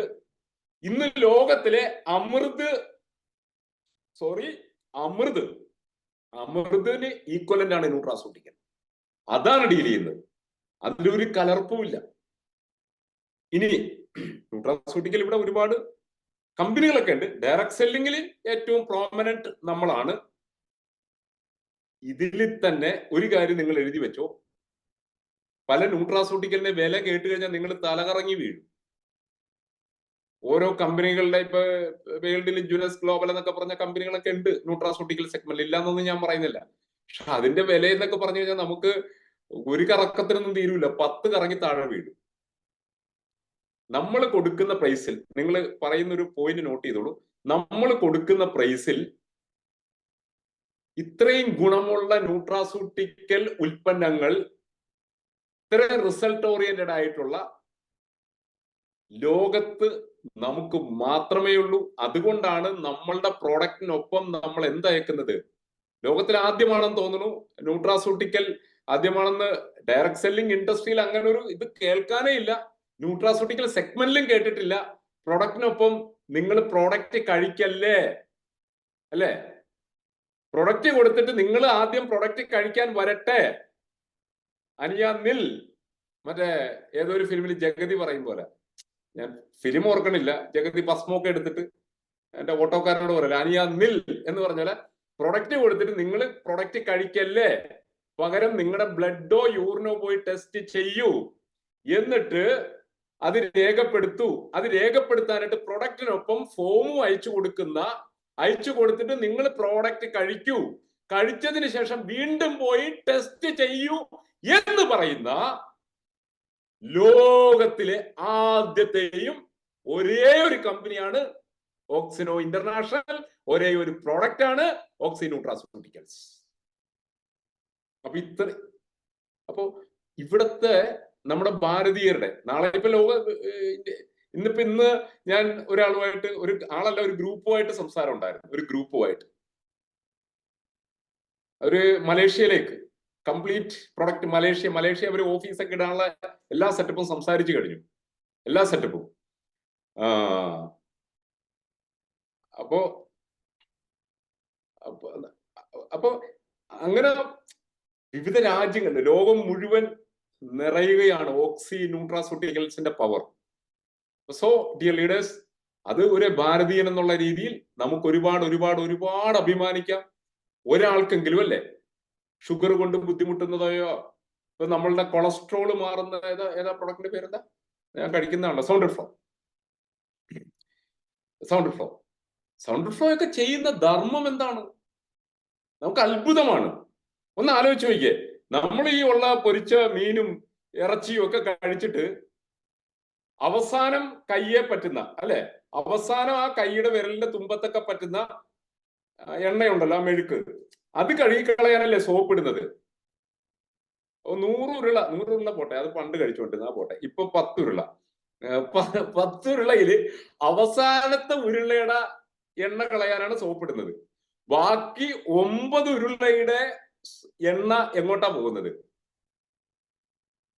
ഇന്ന് ലോകത്തിലെ അമൃതിന് ഈക്വലന്റ് ആണ് ന്യൂട്രാസ്യൂട്ടിക്കൽ. അതാണ് ഡീൽ ചെയ്യുന്നത്, അതിലൊരു കലർപ്പുമില്ല. ഇനി ന്യൂട്രാസ്യൂട്ടിക്കൽ ഇവിടെ ഒരുപാട് കമ്പനികളൊക്കെ ഉണ്ട്. ഡയറക്ട് സെല്ലിംഗിൽ ഏറ്റവും പ്രോമിനന്റ് നമ്മളാണ്. ഇതിൽ തന്നെ ഒരു കാര്യം നിങ്ങൾ എഴുതി വെച്ചോ, പല ന്യൂട്രാസ്യൂട്ടിക്കലിന്റെ വില കേട്ട് കഴിഞ്ഞാൽ നിങ്ങൾ തലകറങ്ങി വീഴും. ഓരോ കമ്പനികളുടെ ഇപ്പൊ വേൾഡിൽ ജുനസ് ഗ്ലോബൽ എന്നൊക്കെ പറഞ്ഞ കമ്പനികളൊക്കെ ഉണ്ട് ന്യൂട്രാസ്യൂട്ടിക്കൽ സെഗ്മെന്റിൽ, ഇല്ലാന്നൊന്നും ഞാൻ പറയുന്നില്ല. പക്ഷെ അതിന്റെ വില എന്നൊക്കെ പറഞ്ഞു കഴിഞ്ഞാൽ നമുക്ക് ഒരു കറക്കത്തിനൊന്നും തീരൂല, 10 കറങ്ങി താഴെ വീഴും. നമ്മൾ കൊടുക്കുന്ന പ്രൈസിൽ, നിങ്ങൾ പറയുന്ന ഒരു പോയിന്റ് നോട്ട് ചെയ്തോളൂ, നമ്മൾ കൊടുക്കുന്ന പ്രൈസിൽ ഇത്രയും ഗുണമുള്ള ന്യൂട്രാസ്യൂട്ടിക്കൽ ഉൽപ്പന്നങ്ങൾ, ഇത്രയും റിസൾട്ട് ഓറിയന്റഡ് ആയിട്ടുള്ള ലോകത്ത് നമുക്ക് മാത്രമേ ഉള്ളൂ. അതുകൊണ്ടാണ് നമ്മളുടെ പ്രോഡക്റ്റിനൊപ്പം നമ്മൾ എന്തയക്കുന്നത്. ലോകത്തിൽ ആദ്യമാണെന്ന് തോന്നുന്നു ന്യൂട്രാസ്യൂട്ടിക്കൽ, ആദ്യമാണെന്ന് ഡയറക്ട് സെല്ലിംഗ് ഇൻഡസ്ട്രിയിൽ അങ്ങനെ ഒരു ഇത് കേൾക്കാനേ ഇല്ല. ന്യൂട്രാസ്യൂട്ടിക്കൽ സെഗ്മെന്റിലും കേട്ടിട്ടില്ല. പ്രൊഡക്റ്റിനൊപ്പം നിങ്ങൾ പ്രോഡക്റ്റ് കഴിക്കല്ലേ, അല്ലേ? പ്രൊഡക്റ്റ് കൊടുത്തിട്ട് നിങ്ങൾ ആദ്യം പ്രൊഡക്റ്റ് കഴിക്കാൻ വരട്ടെ. അനിയ നിൽ, മറ്റേ ഏതൊരു ഫിലിമിൽ ജഗതി പറയും പോലെ, ഞാൻ ഫിലിം ഓർക്കണില്ല, ജഗതി ഭസ്മൊക്കെ എടുത്തിട്ട് എന്റെ ഓട്ടോക്കാരനോട് പറയില്ല, അനിയ നിൽ എന്ന് പറഞ്ഞാല് പ്രൊഡക്റ്റ് കൊടുത്തിട്ട് നിങ്ങൾ പ്രൊഡക്റ്റ് കഴിക്കല്ലേ, പകരം നിങ്ങളുടെ ബ്ലഡോ യൂറിനോ പോയി ടെസ്റ്റ് ചെയ്യൂ, എന്നിട്ട് അത് രേഖപ്പെടുത്തൂ. അത് രേഖപ്പെടുത്താനായിട്ട് പ്രൊഡക്റ്റിനൊപ്പം ഫോമും അയച്ചു കൊടുത്തിട്ട് നിങ്ങൾ പ്രോഡക്റ്റ് കഴിക്കൂ, കഴിച്ചതിന് ശേഷം വീണ്ടും പോയി ടെസ്റ്റ് ചെയ്യൂ എന്ന് പറയുന്ന ലോകത്തിലെ ആദ്യത്തെയും ഒരേ ഒരു കമ്പനിയാണ് ഓക്സിനോ ഇന്റർനാഷണൽ. ഒരേ ഒരു പ്രോഡക്റ്റ് ആണ് ഓക്സി ന്യൂട്രാസ്യൂട്ടിക്കൽസ്. അപ്പൊ ഇവിടത്തെ നമ്മുടെ ഭാരതീയരുടെ നാളെ ഇപ്പൊ ഇന്ന് ഞാൻ ഒരാളുമായിട്ട് ഒരു ഗ്രൂപ്പുമായിട്ട് സംസാരം ഉണ്ടായിരുന്നു. ഒരു മലേഷ്യയിലേക്ക് കംപ്ലീറ്റ് പ്രൊഡക്റ്റ് മലേഷ്യ അവർ ഓഫീസൊക്കെ ഇടാനുള്ള എല്ലാ സെറ്റപ്പും സംസാരിച്ചു കഴിഞ്ഞു, എല്ലാ സെറ്റപ്പും. അപ്പോ അങ്ങനെ വിവിധ രാജ്യങ്ങളിൽ ലോകം മുഴുവൻ നിറയുകയാണ് ഓക്സി ന്യൂട്രാസ്യൂട്ടിക്കൽസിന്റെ പവർ. സോ ഡിയർ ലീഡേഴ്സ്, അത് ഒരു ഭാരതീയൻ എന്നുള്ള രീതിയിൽ നമുക്ക് ഒരുപാട് അഭിമാനിക്കാം. ഒരാൾക്കെങ്കിലും, അല്ലെ, ഷുഗർ കൊണ്ട് ബുദ്ധിമുട്ടുന്നതോ, ഇപ്പൊ നമ്മളുടെ കൊളസ്ട്രോൾ മാറുന്ന ഏതാ പ്രൊഡക്റ്റിന്റെ പേരെന്താ, ഞാൻ കഴിക്കുന്നതാണല്ലോ, സൗണ്ടർ ഫ്ലോ ഒക്കെ ചെയ്യുന്ന ധർമ്മം എന്താണ്? നമുക്ക് അത്ഭുതമാണ്. ഒന്ന് ആലോചിച്ച് നോക്കിയേ, നമ്മൾ ഈ ഉള്ള പൊരിച്ച മീനും ഇറച്ചിയും ഒക്കെ കഴിച്ചിട്ട് അവസാനം കയ്യെ പറ്റുന്ന, അല്ലെ, അവസാനം ആ കൈയുടെ വിരലിന്റെ തുമ്പത്തൊക്കെ പറ്റുന്ന എണ്ണയുണ്ടല്ലോ, ആ മെഴുക്ക്, അത് കഴുകിക്കളയാനല്ലേ സോപ്പ് ഇടുന്നത്. 100 ഉരുള പോട്ടെ, അത് പണ്ട് കഴിച്ചുകൊണ്ടിരുന്ന പോട്ടെ, ഇപ്പൊ 10 ഉരുള. 10 ഉരുളയില് അവസാനത്തെ ഉരുളയുടെ എണ്ണ കളയാനാണ് സോപ്പ് ഇടുന്നത്. ബാക്കി 9 ഉരുളയുടെ എണ്ണ എങ്ങോട്ടാ പോകുന്നത്?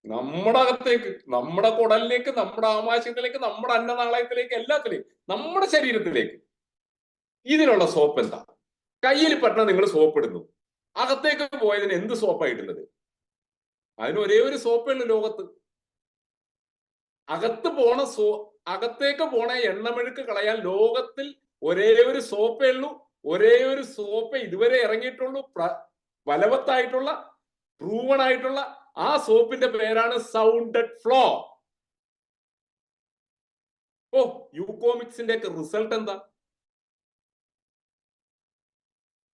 നമ്മുടെ അകത്തേക്ക്, നമ്മുടെ കുടലിലേക്ക്, നമ്മുടെ ആമാശയത്തിലേക്ക്, നമ്മുടെ അന്നനാളയത്തിലേക്ക്, എല്ലാത്തിലേക്കും, നമ്മുടെ ശരീരത്തിലേക്ക്. ഇതിനുള്ള സോപ്പ് എന്താ? കയ്യിൽ പെട്ടെന്ന് നിങ്ങൾ സോപ്പ് ഇടുന്നു, അകത്തേക്ക് പോയതിന് എന്ത് സോപ്പാണ് ഇടുന്നത്? അതിന് ഒരേ ഒരു സോപ്പേ ഉള്ളൂ ലോകത്ത്. അകത്തേക്ക് പോണ എണ്ണമെഴുക്ക് കളയാൻ ലോകത്തിൽ ഒരേ ഒരു സോപ്പേ ഉള്ളൂ. ഒരേ ഒരു സോപ്പ് ഇതുവരെ ഇറങ്ങിയിട്ടുള്ളൂ, ബലവത്തായിട്ടുള്ള, പ്രൂവൺ ആയിട്ടുള്ള. ആ സോപ്പിന്റെ പേരാണ് സൗണ്ടഡ് ഫ്ലോ. യൂക്കോമിക്സിന്റെ ഒക്കെ റിസൾട്ട് എന്താ?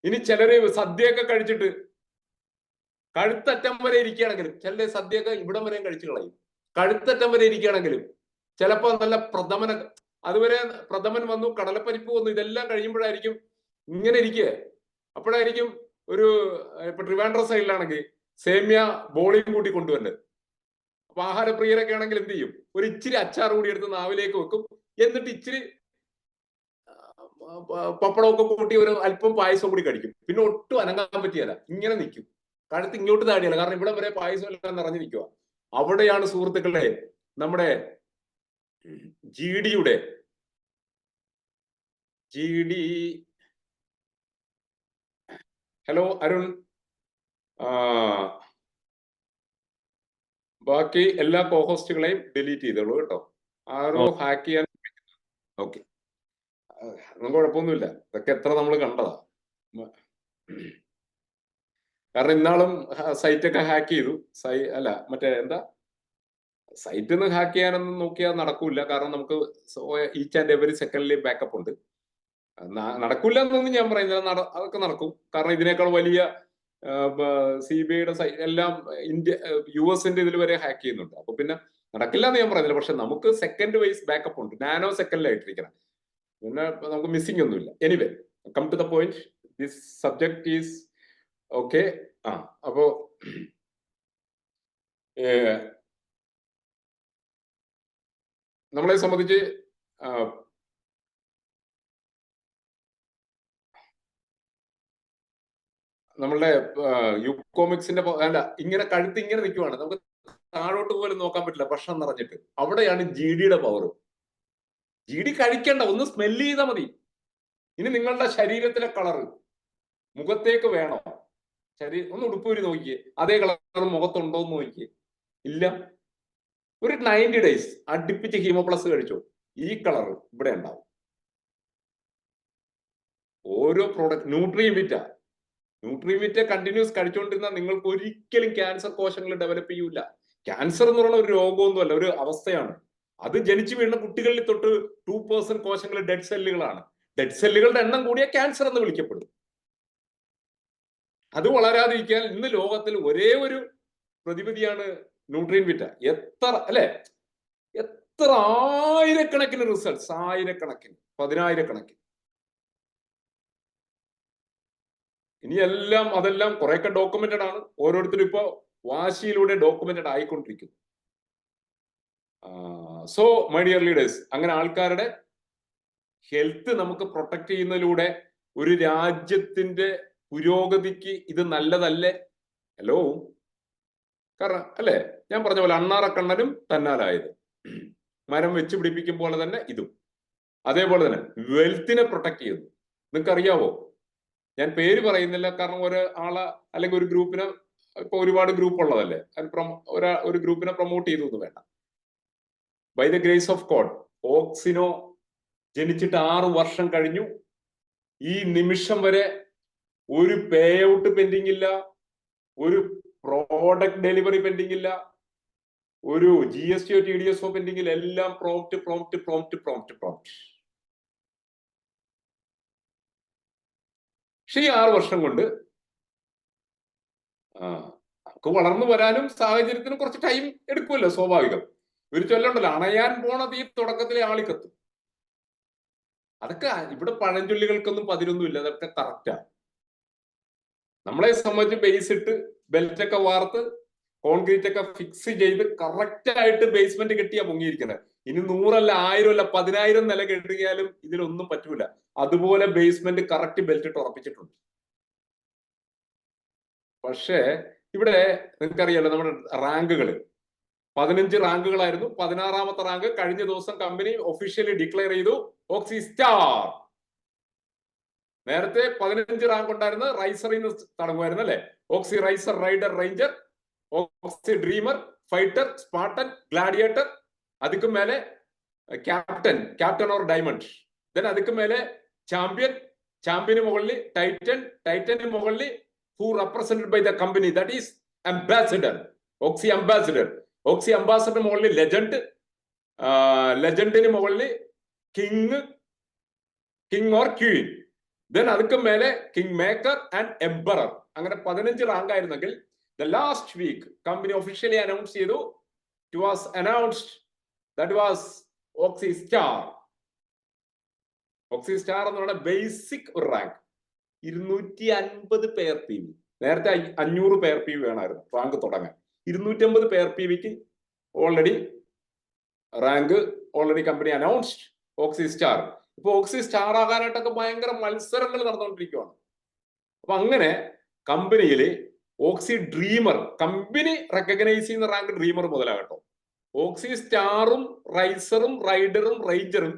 ഇനി ചിലര് സദ്യയൊക്കെ കഴിച്ചിട്ട് കഴുത്തറ്റം വരെ ഇരിക്കുകയാണെങ്കിലും, ചിലര് സദ്യയൊക്കെ ഇവിടം വരെയും കഴിച്ചു കളയും, കഴുത്തറ്റം വരെ ഇരിക്കുകയാണെങ്കിലും ചിലപ്പോ നല്ല അതുവരെ പ്രഥമൻ വന്നു, കടലപ്പരിപ്പ് വന്നു, ഇതെല്ലാം കഴിയുമ്പോഴായിരിക്കും ഇങ്ങനെ ഇരിക്കുക. അപ്പോഴായിരിക്കും ഇപ്പൊ ട്രിവാൻഡ്രം സൈഡിലാണെങ്കിൽ സേമിയ ബോളിയും കൂട്ടി കൊണ്ടുവരുന്നത്. അപ്പൊ ആഹാരപ്രിയരൊക്കെ ആണെങ്കിൽ എന്ത് ചെയ്യും? ഒരു ഇച്ചിരി അച്ചാർ കൂടി എടുത്ത് നാവിലേക്ക് വെക്കും, എന്നിട്ട് ഇച്ചിരി പപ്പടമൊക്കെ കൂട്ടി ഒരു അല്പം പായസം കൂടി കഴിക്കും. പിന്നെ ഒട്ടും അനങ്ങാൻ പറ്റിയല്ല, ഇങ്ങനെ നിൽക്കും, കഴുത്ത് ഇങ്ങോട്ട് താടിയല്ല, കാരണം ഇവിടെ വരെ പായസം എല്ലാം നിറഞ്ഞു നിൽക്കുക. അവിടെയാണ് സുഹൃത്തുക്കളെ നമ്മുടെ ഹലോ അരുൺ, ബാക്കി എല്ലാ കോഹോസ്റ്റുകളെയും ഡിലീറ്റ് ചെയ്തോളൂ കേട്ടോ. ആരോ ഹാക്ക് ചെയ്യാൻ. ഓക്കെ, ഒന്നും കുഴപ്പമൊന്നുമില്ല, ഇതൊക്കെ എത്ര നമ്മൾ കണ്ടതാ. കാരണം ഇന്നാളും സൈറ്റൊക്കെ ഹാക്ക് ചെയ്തു. മറ്റേ സൈറ്റിൽ നിന്ന് ഹാക്ക് ചെയ്യാനൊന്നും നോക്കിയാൽ നടക്കൂല, കാരണം നമുക്ക് ഈച്ച് ആൻഡ് എവറി സെക്കൻഡിൽ ബാക്കപ്പ് ഉണ്ട്. നടക്കൂല എന്നൊന്നും ഞാൻ പറയുന്നില്ല, അതൊക്കെ നടക്കും. കാരണം ഇതിനേക്കാൾ വലിയ CBIയുടെ എല്ലാം US-ന്റെ ഇതിൽ വരെ ഹാക്ക് ചെയ്യുന്നുണ്ട്. അപ്പൊ പിന്നെ നടക്കില്ല എന്ന് ഞാൻ പറയുന്നില്ല, പക്ഷെ നമുക്ക് സെക്കൻഡ് വൈസ് ബാക്കപ്പ് ഉണ്ട്, നാനോ സെക്കൻഡിലായിട്ടിരിക്കണം. പിന്നെ നമുക്ക് മിസ്സിംഗ് ഒന്നുമില്ല. Anyway, come to the point, this subject is okay. അപ്പോ നമ്മളെ സംബന്ധിച്ച് നമ്മളുടെ യൂക്കോമിക്സിന്റെ ഇങ്ങനെ കഴുത്ത് ഇങ്ങനെ നിൽക്കുവാണ്, നമുക്ക് താഴോട്ട് പോലും നോക്കാൻ പറ്റില്ല, ഭക്ഷണം നിറഞ്ഞിട്ട്. അവിടെയാണ് GDയുടെ പവർ. GD കഴിക്കണ്ട, ഒന്ന് സ്മെല്ല് ചെയ്താൽ മതി. ഇനി നിങ്ങളുടെ ശരീരത്തിലെ കളറ് മുഖത്തേക്ക് വേണോ? ഒന്ന് ഉടുപ്പൂരി നോക്കിയേ, അതേ കളർ മുഖത്തുണ്ടോ എന്ന് നോക്കിയേ. ഇല്ല. ഒരു 90 days അടുപ്പിച്ച് ഹീമോപ്ലസ് കഴിച്ചോ, ഈ കളർ ഇവിടെ ഉണ്ടാവും. ഓരോ പ്രോഡക്റ്റ് ന്യൂട്രിവിറ്റ കണ്ടിന്യൂസ് കഴിച്ചുകൊണ്ടിരുന്നാൽ നിങ്ങൾക്ക് ഒരിക്കലും ക്യാൻസർ കോശങ്ങൾ ഡെവലപ്പ് ചെയ്യൂല. ക്യാൻസർ എന്ന് പറയുന്ന ഒരു രോഗമൊന്നുമല്ല, ഒരു അവസ്ഥയാണ്. അത് ജനിച്ചു വീഴുന്ന കുട്ടികളിൽ തൊട്ട് 2% കോശങ്ങൾ ഡെഡ് സെല്ലുകളാണ്. ഡെഡ് സെല്ലുകളുടെ എണ്ണം കൂടിയ ക്യാൻസർ എന്ന് വിളിക്കപ്പെടും. അത് വളരാതിരിക്കാൻ ഇന്ന് ലോകത്തിൽ ഒരേ ഒരു പ്രതിവിധിയാണ് ന്യൂട്രിൻവിറ്റ. എത്ര ആയിരക്കണക്കിന് റിസൾട്ട്സ്, ആയിരക്കണക്കിന്, 10,000-കണക്കിന്. ഇനി അതെല്ലാം കുറെയൊക്കെ ഡോക്യുമെന്റഡ് ആണ്. ഓരോരുത്തരും ഇപ്പോ വാശിയിലൂടെ ഡോക്യുമെന്റഡ് ആയിക്കൊണ്ടിരിക്കുന്നു. സോ മൈ ഡിയർ ലീഡേഴ്സ്, അങ്ങനെ ആൾക്കാരുടെ ഹെൽത്ത് നമുക്ക് പ്രൊട്ടക്ട് ചെയ്യുന്നതിലൂടെ ഒരു രാജ്യത്തിന്റെ പുരോഗതിക്ക് ഇത് നല്ലതല്ലേ? ഹലോ, കാരണം അല്ലേ ഞാൻ പറഞ്ഞ പോലെ അണ്ണാറക്കണ്ണനും തന്നാലായത്. മരം വെച്ച് പിടിപ്പിക്കും പോലെ തന്നെ ഇതും അതേപോലെ തന്നെ വെൽത്തിനെ പ്രൊട്ടക്ട് ചെയ്യുന്നു. നിങ്ങൾക്ക് അറിയാവോ, ഞാൻ പേര് പറയുന്നില്ല, കാരണം ഒരാളെ അല്ലെങ്കിൽ ഒരു ഗ്രൂപ്പിനെ, ഇപ്പൊ ഒരുപാട് ഗ്രൂപ്പ് ഉള്ളതല്ലേ, ഒരു ഗ്രൂപ്പിനെ പ്രൊമോട്ട് ചെയ്തു എന്ന് വേണ്ട. By the grace of God, ഓക്സിനോ ജനിച്ചിട്ട് 6 വർഷം കഴിഞ്ഞു. ഈ നിമിഷം വരെ ഒരു പേ ഔട്ട് പെൻഡിങ് ഇല്ല, ഒരു പ്രോഡക്റ്റ് ഡെലിവറി പെൻഡിങ് ഇല്ല, ഒരു GST TDSO പെൻഡിങ് ഇല്ല. എല്ലാം പ്രോംപ്റ്റ്. പക്ഷെ ഈ 6 വർഷം കൊണ്ട് നമുക്ക് വളർന്നു വരാനും സാഹചര്യത്തിനും കുറച്ച് ടൈം എടുക്കുമല്ലോ, സ്വാഭാവികം. ഒരു ചൊല്ലുണ്ടല്ലോ, അണയാൻ പോണത് ഈ തുടക്കത്തിലെ ആളിക്കത്തും. അതൊക്കെ ഇവിടെ പഴഞ്ചൊല്ലികൾക്കൊന്നും പതിരൊന്നുമില്ല, അതൊക്കെ കറക്റ്റാ. നമ്മളെ സംബന്ധിച്ച് ബേസ് ഇട്ട് ബെൽറ്റൊക്കെ വാർത്ത് കോൺക്രീറ്റ് ഒക്കെ ഫിക്സ് ചെയ്ത് കറക്റ്റ് ആയിട്ട് ബേസ്മെന്റ് കെട്ടിയാ പൊങ്ങിയിരിക്കുന്നത്. ഇനി 100 അല്ല 1000 അല്ല 10,000 നില കെട്ടിയാലും ഇതിലൊന്നും പറ്റൂല. അതുപോലെ ബേസ്മെന്റ് കറക്റ്റ് ബെൽറ്റ് ഇട്ട് ഉറപ്പിച്ചിട്ടുണ്ട്. പക്ഷേ ഇവിടെ നിങ്ങൾക്കറിയാലോ, നമ്മുടെ റാങ്കുകൾ 15 റാങ്കുകളായിരുന്നു. 16ാമത്തെ റാങ്ക് കഴിഞ്ഞ ദിവസം കമ്പനി ഒഫീഷ്യലി ഡിക്ലെയർ ചെയ്തു, ഓക്സി സ്റ്റാർ. നേരത്തെ 15 റാങ്ക് ഉണ്ടായിരുന്നത് റൈസറിൽ നിന്ന് തുടങ്ങുമായിരുന്നു അല്ലെ. ഓക്സി റൈസർ, റൈഡർ, റേഞ്ചർ, ഓക്സി ഡ്രീമർ, ഫൈറ്റർ, സ്പാർട്ടൻ, ഗ്ലാഡിയേറ്റർ, അതിക്ക് മേലെ ക്യാപ്റ്റൻ ഓർ ഡയമണ്ട്. ദെൻ അതിക്ക് മേലെ ചാമ്പ്യന് മുകളിൽ ടൈറ്റന് മുകളിൽ who represented by the company, that is ambassador, Oxy ambassador. Oxy അംബാസിഡറിന് മുകളിൽ ലെജൻഡിന് മുകളിൽ കിങ് ഓർ ക്വീൻ. ദെൻ അതിക്ക് മേലെ കിങ് മേക്കർ ആൻഡ് എംപറർ. അങ്ങനെ 15 റാങ്ക് ആയിരുന്നെങ്കിൽ the last week company officially announced ചെയ്തു, it was announced that was Oxy Star. Oxy Star എന്ന് പറയുന്ന ബേസിക് ഒരു റാങ്ക് 250 പെയർ PV. നേരത്തെ 500 പെയർ PV വേണമായിരുന്നു റാങ്ക് തുടങ്ങാൻ. 250 പെയർ PVക്ക് already rank company announced Oxy star. ഇപ്പൊ ഓക്സി സ്റ്റാർ ആകാനായിട്ടൊക്കെ ഭയങ്കര മത്സരങ്ങൾ നടന്നുകൊണ്ടിരിക്കുകയാണ്. അപ്പൊ അങ്ങനെ കമ്പനിയില് ഓക്സി ഡ്രീമർ, കമ്പനി റെക്കഗ്നൈസ് ചെയ്യുന്ന റാങ്ക് ഡ്രീമർ മുതലാകട്ടോ. ഓക്സി സ്റ്റാറും റൈസറും റൈഡറും റേഞ്ചറും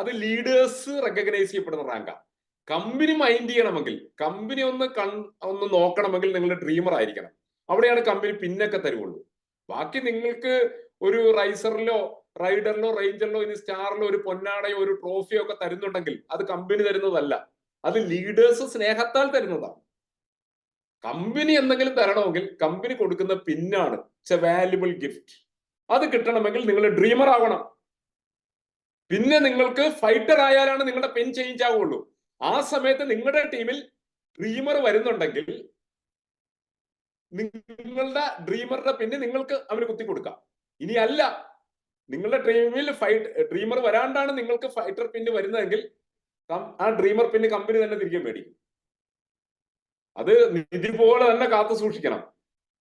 അത് ലീഡേഴ്സ് റെക്കഗ്നൈസ് ചെയ്യപ്പെടുന്ന റാങ്കാണ്. കമ്പനി മൈൻഡ് ചെയ്യണമെങ്കിൽ, കമ്പനി ഒന്ന് നോക്കണമെങ്കിൽ നിങ്ങൾ ഡ്രീമർ ആയിരിക്കണം. അവിടെയാണ് കമ്പനി പിന്നൊക്കെ തരുവുള്ളൂ. ബാക്കി നിങ്ങൾക്ക് ഒരു റൈസറിലോ റൈഡറിലോ റേഞ്ചറിലോ ഇനി സ്റ്റാറിലോ ഒരു പൊന്നാടയോ ഒരു ട്രോഫിയോ ഒക്കെ തരുന്നുണ്ടെങ്കിൽ അത് കമ്പനി തരുന്നതല്ല, അത് ലീഡേഴ്സ് സ്നേഹത്താൽ തരുന്നതാണ്. കമ്പനി എന്തെങ്കിലും തരണമെങ്കിൽ കമ്പനി കൊടുക്കുന്ന പിന്നാണ്, ഇറ്റ്സ് എ വാല്യുബിൾ ഗിഫ്റ്റ്. അത് കിട്ടണമെങ്കിൽ നിങ്ങൾ ഡ്രീമർ ആവണം. പിന്നെ നിങ്ങൾക്ക് ഫൈറ്റർ ആയാലാണ് നിങ്ങളുടെ പിൻ ചേഞ്ച് ആവുള്ളൂ. ആ സമയത്ത് നിങ്ങളുടെ ടീമിൽ ഡ്രീമർ വരുന്നുണ്ടെങ്കിൽ നിങ്ങളുടെ ഡ്രീമറുടെ പിന്നെ നിങ്ങൾക്ക് അവന് കുത്തി കൊടുക്കാം. ഇനി അല്ല, നിങ്ങളുടെ ടീമിൽ ഡ്രീമർ വരാണ്ടാണ് നിങ്ങൾക്ക് ഫൈറ്റർ പിന്ന് വരുന്നതെങ്കിൽ ആ ഡ്രീമർ പിന്നെ കമ്പനി തന്നെ തിരികെ മേടിക്കും. അത് നിധി പോലെ തന്നെ കാത്തു സൂക്ഷിക്കണം.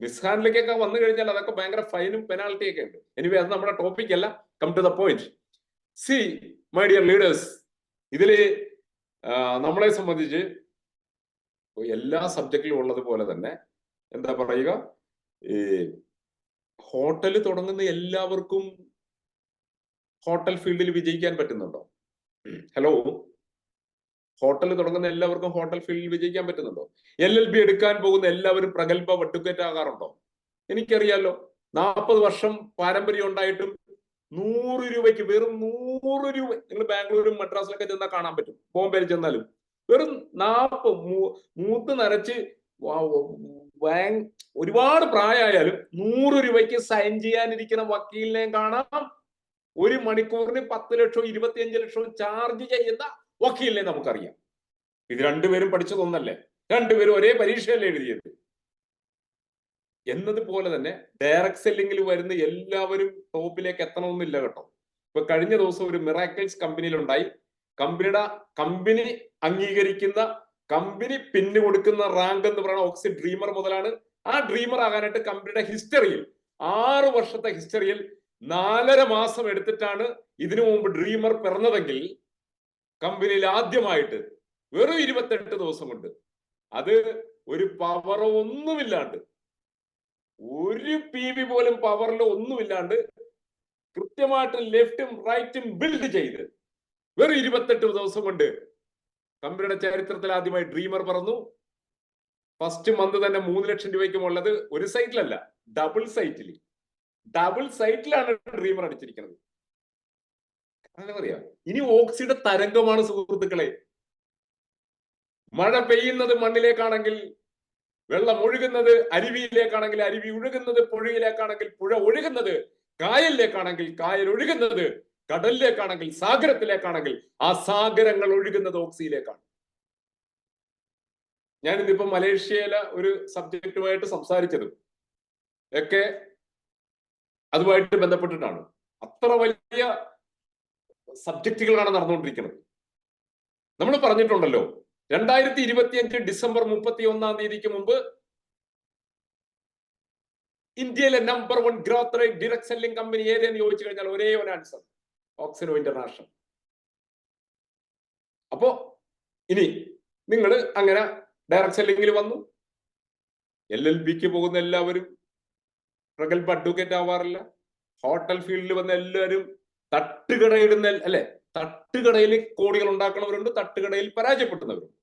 മിസ്ഹാൻഡിലേക്കൊക്കെ വന്നു കഴിഞ്ഞാൽ അതൊക്കെ ഭയങ്കര ഫൈനും പെനാൾട്ടി ഒക്കെ ഉണ്ട്. എനിവേ, അത് നമ്മുടെ ടോപ്പിക് അല്ല. Come to the point. See my dear leaders, ഇതില് നമ്മളെ സംബന്ധിച്ച് എല്ലാ സബ്ജക്റ്റിലും ഉള്ളതുപോലെ തന്നെ എന്താ പറയുക, ഈ ഹോട്ടൽ തുടങ്ങുന്ന എല്ലാവർക്കും ഹോട്ടൽ ഫീൽഡിൽ വിജയിക്കാൻ പറ്റുന്നുണ്ടോ? ഹലോ, ഹോട്ടൽ തുടങ്ങുന്ന എല്ലാവർക്കും ഹോട്ടൽ ഫീൽഡിൽ വിജയിക്കാൻ പറ്റുന്നുണ്ടോ? LLB എടുക്കാൻ പോകുന്ന എല്ലാവരും പ്രഗത്ഭ അഡ്വക്കേറ്റ് ആകാറുണ്ടോ? എനിക്കറിയാലോ, 40 വർഷം പാരമ്പര്യം ഉണ്ടായിട്ടും 100 രൂപയ്ക്ക്, വെറും 100 രൂപ, നിങ്ങൾ ബാംഗ്ലൂരും മദ്രാസിലൊക്കെ ചെന്നാൽ കാണാൻ പറ്റും, ബോംബെയിൽ ചെന്നാലും വെറും 40 മൂത്ത് നരച്ച് ഒരുപാട് പ്രായമായാലും 100 രൂപയ്ക്ക് സൈൻ ചെയ്യാനിരിക്കുന്ന വക്കീലിനെ കാണാം. 1 മണിക്കൂറിന് 10 ലക്ഷവും 25 ലക്ഷവും ചാർജ് ചെയ്യുന്ന വക്കീലിനെ നമുക്കറിയാം. ഇത് രണ്ടുപേരും പഠിച്ചതൊന്നല്ലേ, രണ്ടുപേരും ഒരേ പരീക്ഷയല്ലേ എഴുതിയത്. എന്നതുപോലെ തന്നെ ഡയറക്ട് സെല്ലിംഗിൽ വരുന്ന എല്ലാവരും ടോപ്പിലേക്ക് എത്തണമെന്നില്ല കേട്ടോ. ഇപ്പൊ കഴിഞ്ഞ ദിവസം ഒരു മിറാക്കിൾസ് കമ്പനിയിലുണ്ടായി. കമ്പനി അംഗീകരിക്കുന്ന, കമ്പനി പിന്ന് കൊടുക്കുന്ന റാങ്ക് എന്ന് പറയുന്ന ഓക്സി ഡ്രീമർ മുതലാണ്. ആ ഡ്രീമർ ആകാനായിട്ട് കമ്പനിയുടെ ഹിസ്റ്ററിയിൽ 6 വർഷത്തെ ഹിസ്റ്ററിയിൽ 4.5 മാസം എടുത്തിട്ടാണ് ഇതിനു മുമ്പ് ഡ്രീമർ പിറന്നതെങ്കിൽ കമ്പനിയിൽ ആദ്യമായിട്ട് വെറും 28 ദിവസം കൊണ്ട്, അത് ഒരു പവറോ ഒന്നുമില്ലാണ്ട്, ഒരു PV പോലും പവറിലോ ഒന്നുമില്ലാണ്ട് കൃത്യമായിട്ട് ലെഫ്റ്റും റൈറ്റും ബിൽഡ് ചെയ്ത് വെറും 28 ദിവസം കൊണ്ട് കമ്പനിയുടെ ചരിത്രത്തിൽ ആദ്യമായി ഡ്രീമർ പറന്നു. ഫസ്റ്റ് മന്ത് തന്നെ 3 ലക്ഷം രൂപയ്ക്കും ഉള്ളത് ഒരു സൈറ്റിലല്ല, ഡബിൾ സൈറ്റിലാണ് ഡ്രീമർ അടിച്ചിരിക്കുന്നത്. അങ്ങനെ പറയാം. ഇനി ഓക്സിയുടെ തരംഗമാണ് സുഹൃത്തുക്കളെ. മഴ പെയ്യുന്നത് മണ്ണിലേക്കാണെങ്കിൽ, വെള്ളം ഒഴുകുന്നത് അരുവിയിലേക്കാണെങ്കിൽ, അരുവി ഒഴുകുന്നത് പുഴയിലേക്കാണെങ്കിൽ, പുഴ ഒഴുകുന്നത് കായലിലേക്കാണെങ്കിൽ, കായൽ ഒഴുകുന്നത് കടലിലേക്കാണെങ്കിൽ, സാഗരത്തിലേക്കാണെങ്കിൽ, ആ സാഗരങ്ങൾ ഒഴുകുന്നത് ഓക്സിയിലേക്കാണ്. ഞാൻ ഇന്നിപ്പോ മലേഷ്യയിലെ ഒരു സബ്ജക്റ്റുമായിട്ട് സംസാരിച്ചതും ഒക്കെ അതുമായിട്ട് ബന്ധപ്പെട്ടിട്ടാണ്. അത്ര വലിയ സബ്ജക്റ്റുകളാണ് നടന്നുകൊണ്ടിരിക്കുന്നത്. നമ്മൾ പറഞ്ഞിട്ടുണ്ടല്ലോ, 2025 ഡിസംബർ 31-ാം തീയതിക്ക് മുമ്പ് ഇന്ത്യയിലെ number 1 growth rate direct selling company ഏതെന്ന് ചോദിച്ചു കഴിഞ്ഞാൽ ഒരേ ഒരു ആൻസർ, ഓക്സിനോ ഇന്റർനാഷണൽ. അപ്പോ ഇനി നിങ്ങൾ അങ്ങനെ ഡയറക്ട് സെല്ലിംഗിൽ വന്നു, LLBക്ക് പോകുന്ന എല്ലാവരും പ്രഗത്ഭ അഡ്വക്കേറ്റ് ആവാറില്ല. ഹോട്ടൽ ഫീൽഡിൽ വന്ന എല്ലാവരും തട്ടുകടയിടുന്ന, അല്ലെ, തട്ടുകടയിൽ കോടികൾ ഉണ്ടാക്കുന്നവരുണ്ട്, തട്ടുകടയിൽ പരാജയപ്പെടുന്നവരുണ്ട്.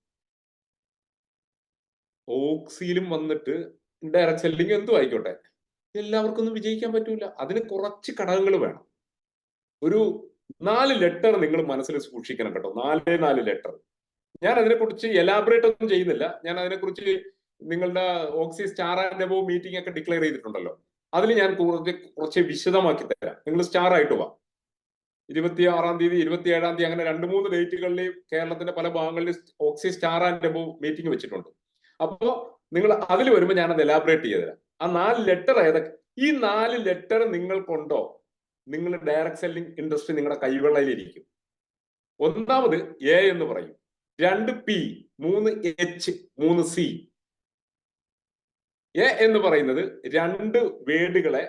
ഓക്സിയിലും വന്നിട്ട് ഡയറക്ട് സെല്ലിംഗ് എന്തും ആയിക്കോട്ടെ, എല്ലാവർക്കും ഒന്നും വിജയിക്കാൻ പറ്റൂല. അതിന് കുറച്ച് ഘടകങ്ങൾ വേണം. ഒരു 4 ലെറ്റർ നിങ്ങൾ മനസ്സിൽ സൂക്ഷിക്കണം കേട്ടോ. 4 ലെറ്റർ. ഞാൻ അതിനെക്കുറിച്ച് എലാബറേറ്റ് ഒന്നും ചെയ്യുന്നില്ല. ഞാൻ അതിനെക്കുറിച്ച് നിങ്ങളുടെ ഓക്സി സ്റ്റാർ ആൻഡ് എബോവ് മീറ്റിംഗ് ഒക്കെ ഡിക്ലെയർ ചെയ്തിട്ടുണ്ടല്ലോ, അതിൽ ഞാൻ കുറച്ച് വിശദമാക്കി തരാം. നിങ്ങൾ സ്റ്റാർ ആയിട്ട് വാ. 26-ാം തീയതി, 27-ാം തീയതി, അങ്ങനെ 2-3 ഡേറ്റുകളിൽ കേരളത്തിന്റെ പല ഭാഗങ്ങളിൽ ഓക്സി സ്റ്റാർ ആൻഡ് എബോവ് മീറ്റിംഗ് വെച്ചിട്ടുണ്ട്. അപ്പോ നിങ്ങൾ അതിൽ വരുമ്പോൾ ഞാൻ അത് എലാബറേറ്റ് ചെയ്ത് തരാം. ആ 4 ലെറ്റർ ഏതൊക്കെ? ഈ 4 ലെറ്റർ നിങ്ങൾക്കുണ്ടോ, നിങ്ങൾ ഡയറക്ട് സെല്ലിംഗ് ഇൻഡസ്ട്രി നിങ്ങളുടെ കൈവെള്ളയിലിരിക്കും. ഒന്നാമത് A എന്ന് പറയും, 2 P, 3 H, 3 C. A എന്ന് പറയുന്നത് 2 വേർഡുകളെ,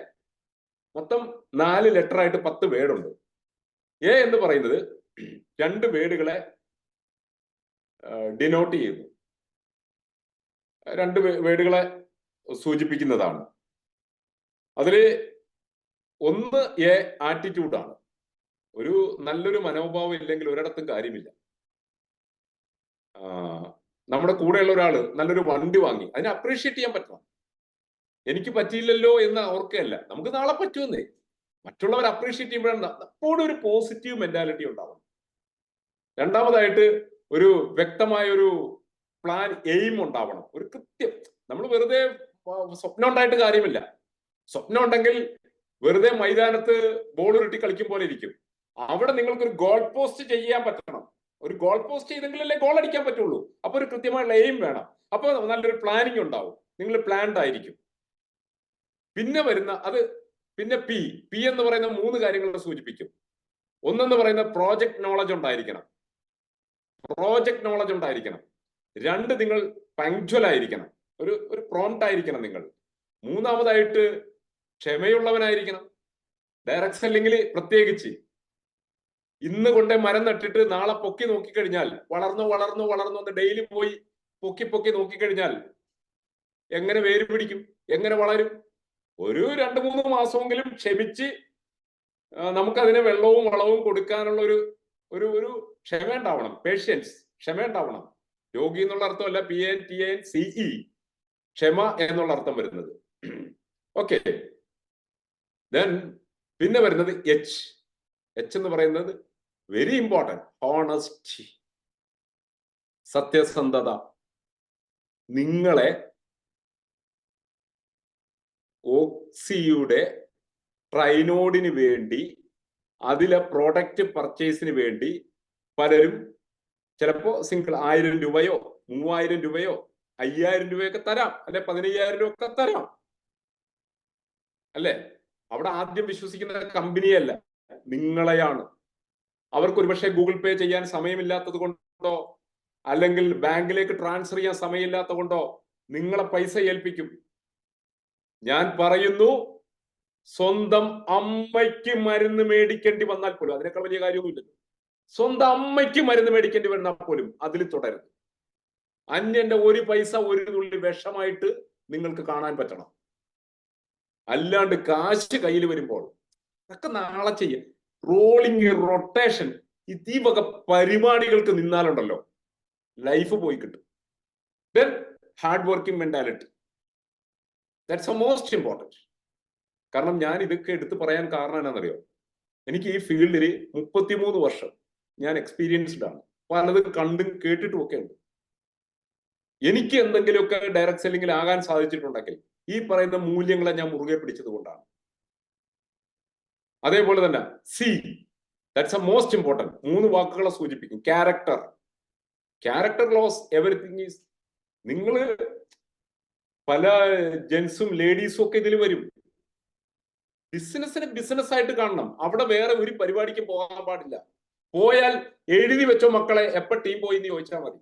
മൊത്തം 4 ലെറ്റർ ആയിട്ട് 10 വേർഡുണ്ട്. A എന്ന് പറയുന്നത് 2 വേർഡുകളെ ഡിനോട്ട് ചെയ്യുന്നു, 2 വേർഡുകളെ സൂചിപ്പിക്കുന്നതാണ്. അതില് ഒന്ന് A ആറ്റിറ്റ്യൂഡാണ്. ഒരു നല്ലൊരു മനോഭാവം ഇല്ലെങ്കിൽ ഒരിടത്തും കാര്യമില്ല. നമ്മുടെ കൂടെയുള്ള ഒരാള് നല്ലൊരു വണ്ടി വാങ്ങി, അതിനെ അപ്രീഷിയേറ്റ് ചെയ്യാൻ പറ്റണം. എനിക്ക് പറ്റിയില്ലല്ലോ എന്ന് ഓർക്കുകയല്ല, നമുക്ക് നാളെ പറ്റുമെന്നേ. മറ്റുള്ളവർ അപ്രീഷിയേറ്റ് ചെയ്യുമ്പോഴാണ് അപ്പോഴും ഒരു പോസിറ്റീവ് മെന്റാലിറ്റി ഉണ്ടാവും. രണ്ടാമതായിട്ട് ഒരു വ്യക്തമായ ഒരു പ്ലാൻ, എയിം ഉണ്ടാവണം. ഒരു കൃത്യം, നമ്മൾ വെറുതെ സ്വപ്നം ഉണ്ടായിട്ട് കാര്യമില്ല. സ്വപ്നം ഉണ്ടെങ്കിൽ വെറുതെ മൈതാനത്ത് ബോൾ ഉരുട്ടി കളിക്കും പോലെ ഇരിക്കും. അവിടെ നിങ്ങൾക്ക് ഒരു ഗോൾ പോസ്റ്റ് ചെയ്യാൻ പറ്റണം. ഒരു ഗോൾ പോസ്റ്റ് ചെയ്തെങ്കിലല്ലേ ഗോൾ അടിക്കാൻ പറ്റുള്ളൂ. അപ്പൊ ഒരു കൃത്യമായുള്ള എയിം വേണം. അപ്പൊ നല്ലൊരു പ്ലാനിങ് ഉണ്ടാവും, നിങ്ങൾ പ്ലാൻഡ് ആയിരിക്കും. പിന്നെ വരുന്ന അത്, പിന്നെ പി എന്ന് പറയുന്ന 3 കാര്യങ്ങളെ സൂചിപ്പിക്കും. ഒന്നെന്ന് പറയുന്ന പ്രോജക്ട് നോളജ് ഉണ്ടായിരിക്കണം. 2, നിങ്ങൾ പങ്ക്ച്വൽ ആയിരിക്കണം, ഒരു പ്രോംപ്റ്റ് ആയിരിക്കണം നിങ്ങൾ. 3-ാമതായിട്ട് ക്ഷമയുള്ളവനായിരിക്കണം. ഡയറക്ട് സെല്ലിംഗിൽ പ്രത്യേകിച്ച് ഇന്ന് കൊണ്ടേ മരം നട്ടിട്ട് നാളെ പൊക്കി നോക്കിക്കഴിഞ്ഞാൽ, വളർന്നു ഡെയിലി പോയി പൊക്കി നോക്കിക്കഴിഞ്ഞാൽ എങ്ങനെ വേര് പിടിക്കും, എങ്ങനെ വളരും? ഒരു 2-3 മാസമെങ്കിലും ക്ഷമിച്ച് നമുക്കതിനെ വെള്ളവും വളവും കൊടുക്കാനുള്ള ഒരു ഒരു ഒരു ക്ഷമ ഉണ്ടാവണം, പേഷ്യൻസ്, ക്ഷമ ഉണ്ടാവണം. യോഗി എന്നുള്ള അർത്ഥമല്ല PANTANCE, ക്ഷമ എന്നുള്ള അർത്ഥം വരുന്നത്. ഓക്കെ, ദെൻ പിന്നെ വരുന്നത് H എന്ന് പറയുന്നത് വെരി ഇമ്പോർട്ടൻറ്റ്, ഹോണസ്റ്റി, സത്യസന്ധത. നിങ്ങളെ ഓക്സിയുടെ ട്രൈനോഡിന് വേണ്ടി, അതിലെ പ്രോഡക്റ്റ് പർച്ചേസിന് വേണ്ടി പലരും ചിലപ്പോ സിംഗിൾ 1000 രൂപയോ 3000 രൂപയോ 5000 രൂപയൊക്കെ തരാം, അല്ലെ 15000 രൂപ ഒക്കെ തരാം, അല്ലെ? അവിടെ ആദ്യം വിശ്വസിക്കുന്ന കമ്പനിയല്ല, നിങ്ങളെയാണ്. അവർക്ക് ഒരുപക്ഷെ ഗൂഗിൾ പേ ചെയ്യാൻ സമയമില്ലാത്തത് കൊണ്ടോ അല്ലെങ്കിൽ ബാങ്കിലേക്ക് ട്രാൻസ്ഫർ ചെയ്യാൻ സമയമില്ലാത്തത് കൊണ്ടോ നിങ്ങളെ പൈസ ഏൽപ്പിക്കും. ഞാൻ പറയുന്നു, സ്വന്തം അമ്മയ്ക്ക് മരുന്ന് മേടിക്കേണ്ടി വന്നാൽ പോലും, അതിനേക്കാൾ വലിയ കാര്യമൊന്നുമില്ലല്ലോ, സ്വന്തം അമ്മയ്ക്ക് മരുന്ന് മേടിക്കേണ്ടി വന്നാൽ പോലും അതിൽ തുടരുത്. അന്യന്റെ ഒരു പൈസ ഒരു തുള്ളി വിഷമായിട്ട് നിങ്ങൾക്ക് കാണാൻ പറ്റണം. അല്ലാണ്ട് കാശ് കയ്യിൽ വരുമ്പോൾ അതൊക്കെ നാളെ ചെയ്യാം. റോളിംഗ് റൊട്ടേഷൻ, ഈ വക പരിപാടികൾക്ക് നിന്നാലുണ്ടല്ലോ ലൈഫ് പോയി കിട്ടും. Then hard working mentality, that's A most important. കാരണം ഞാൻ ഇതൊക്കെ എടുത്തു പറയാൻ കാരണം എന്നാണെന്നറിയോ, എനിക്ക് ഈ ഫീൽഡിൽ 33 വർഷം ഞാൻ എക്സ്പീരിയൻസ്ഡ് ആണ്, പലതും കണ്ടും കേട്ടിട്ടും ഒക്കെ ഉണ്ട്. എനിക്ക് എന്തെങ്കിലുമൊക്കെ ഡയറക്ട് സെല്ലിംഗിൽ ആകാൻ സാധിച്ചിട്ടുണ്ടെങ്കിൽ ഈ പറയുന്ന മൂല്യങ്ങളെ ഞാൻ മുറുകെ പിടിച്ചത് കൊണ്ടാണ്. അതേപോലെ തന്നെ ദാറ്റ്സ് എ മോസ്റ്റ് ഇമ്പോർട്ടൻറ്റ്. 3 വാക്കുകളെ സൂചിപ്പിക്കും. Character loss everything is. നിങ്ങൾ പല ജെൻസും ലേഡീസും ഒക്കെ ഇതിൽ വരും. ബിസിനസ്സിനെ ബിസിനസ് ആയിട്ട് കാണണം. അവിടെ വേറെ ഒരു പരിപാടിക്ക് പോകാൻ പാടില്ല. പോയാൽ എഴുതി വെച്ചോ മക്കളെ, എപ്പോ ടീം പോയി എന്ന് ചോദിച്ചാൽ മതി.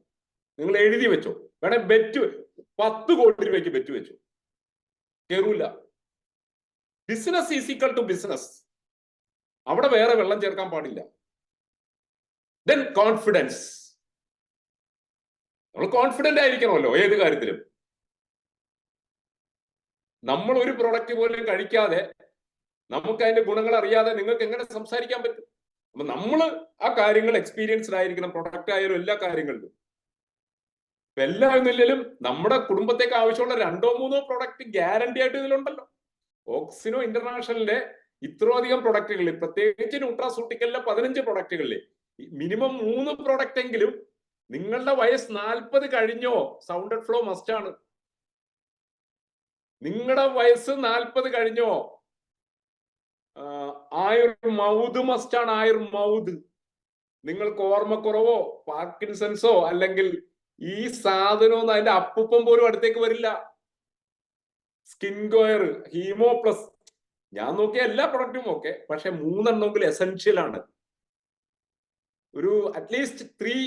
നിങ്ങൾ എഴുതി വെച്ചോ, വേണേ ബെറ്റ് 10 കോടി രൂപയ്ക്ക് ബെറ്റ് വെച്ചോ, കേറൂല. Business is equal to business. അവിടെ വേറെ വെള്ളം ചേർക്കാൻ പാടില്ല. Then confidence. നമ്മൾ കോൺഫിഡന്റ് ആയിരിക്കണമല്ലോ ഏത് കാര്യത്തിലും. നമ്മൾ ഒരു പ്രൊഡക്റ്റ് പോലും കഴിക്കാതെ, നമുക്ക് അതിന്റെ ഗുണങ്ങൾ അറിയാതെ നിങ്ങൾക്ക് എങ്ങനെ സംസാരിക്കാൻ പറ്റും? അപ്പൊ നമ്മൾ ആ കാര്യങ്ങൾ എക്സ്പീരിയൻസ്ഡ് ആയിരിക്കണം, പ്രൊഡക്റ്റ് ആയാലും എല്ലാ കാര്യങ്ങളിലും. ഇപ്പൊ എല്ലാവരിലും നമ്മുടെ കുടുംബത്തേക്ക് ആവശ്യമുള്ള 2-3 പ്രൊഡക്റ്റ് ഗ്യാരണ്ടി ആയിട്ട് ഇതിലുണ്ടല്ലോ. ഓക്സിനോ ഇന്റർനാഷണലിന്റെ ഇത്രയധികം പ്രൊഡക്റ്റുകളിൽ, പ്രത്യേകിച്ച് ന്യൂട്രാസ്യൂട്ടിക്കലിലെ 15 പ്രൊഡക്റ്റുകളിൽ മിനിമം 3 പ്രൊഡക്റ്റ് എങ്കിലും നിങ്ങളുടെ വയസ്സ് 40 കഴിഞ്ഞോ സൗണ്ടഡ് ഫ്ലോ മസ്റ്റ് ആണ്. നിങ്ങളുടെ വയസ്സ് 40 കഴിഞ്ഞോ ആയുർമൗദ് മസ്റ്റ് ആണ്. ആയുർമൗദ്. നിങ്ങൾക്ക് ഓർമ്മക്കുറവോ പാർക്കിൻസൺസോ അല്ലെങ്കിൽ ഈ സാധനമൊന്നും അതിന്റെ അപ്പുപ്പം പോലും അടുത്തേക്ക് വരില്ല. സ്കിൻ ഗോയർ, ഹീമോ പ്ലസ്, ഞാൻ നോക്കിയ എല്ലാ പ്രൊഡക്റ്റും ഓക്കെ, പക്ഷെ 3 എണ്ണമെങ്കിലും എസെൻഷ്യൽ ആണ്. ഒരു at least 3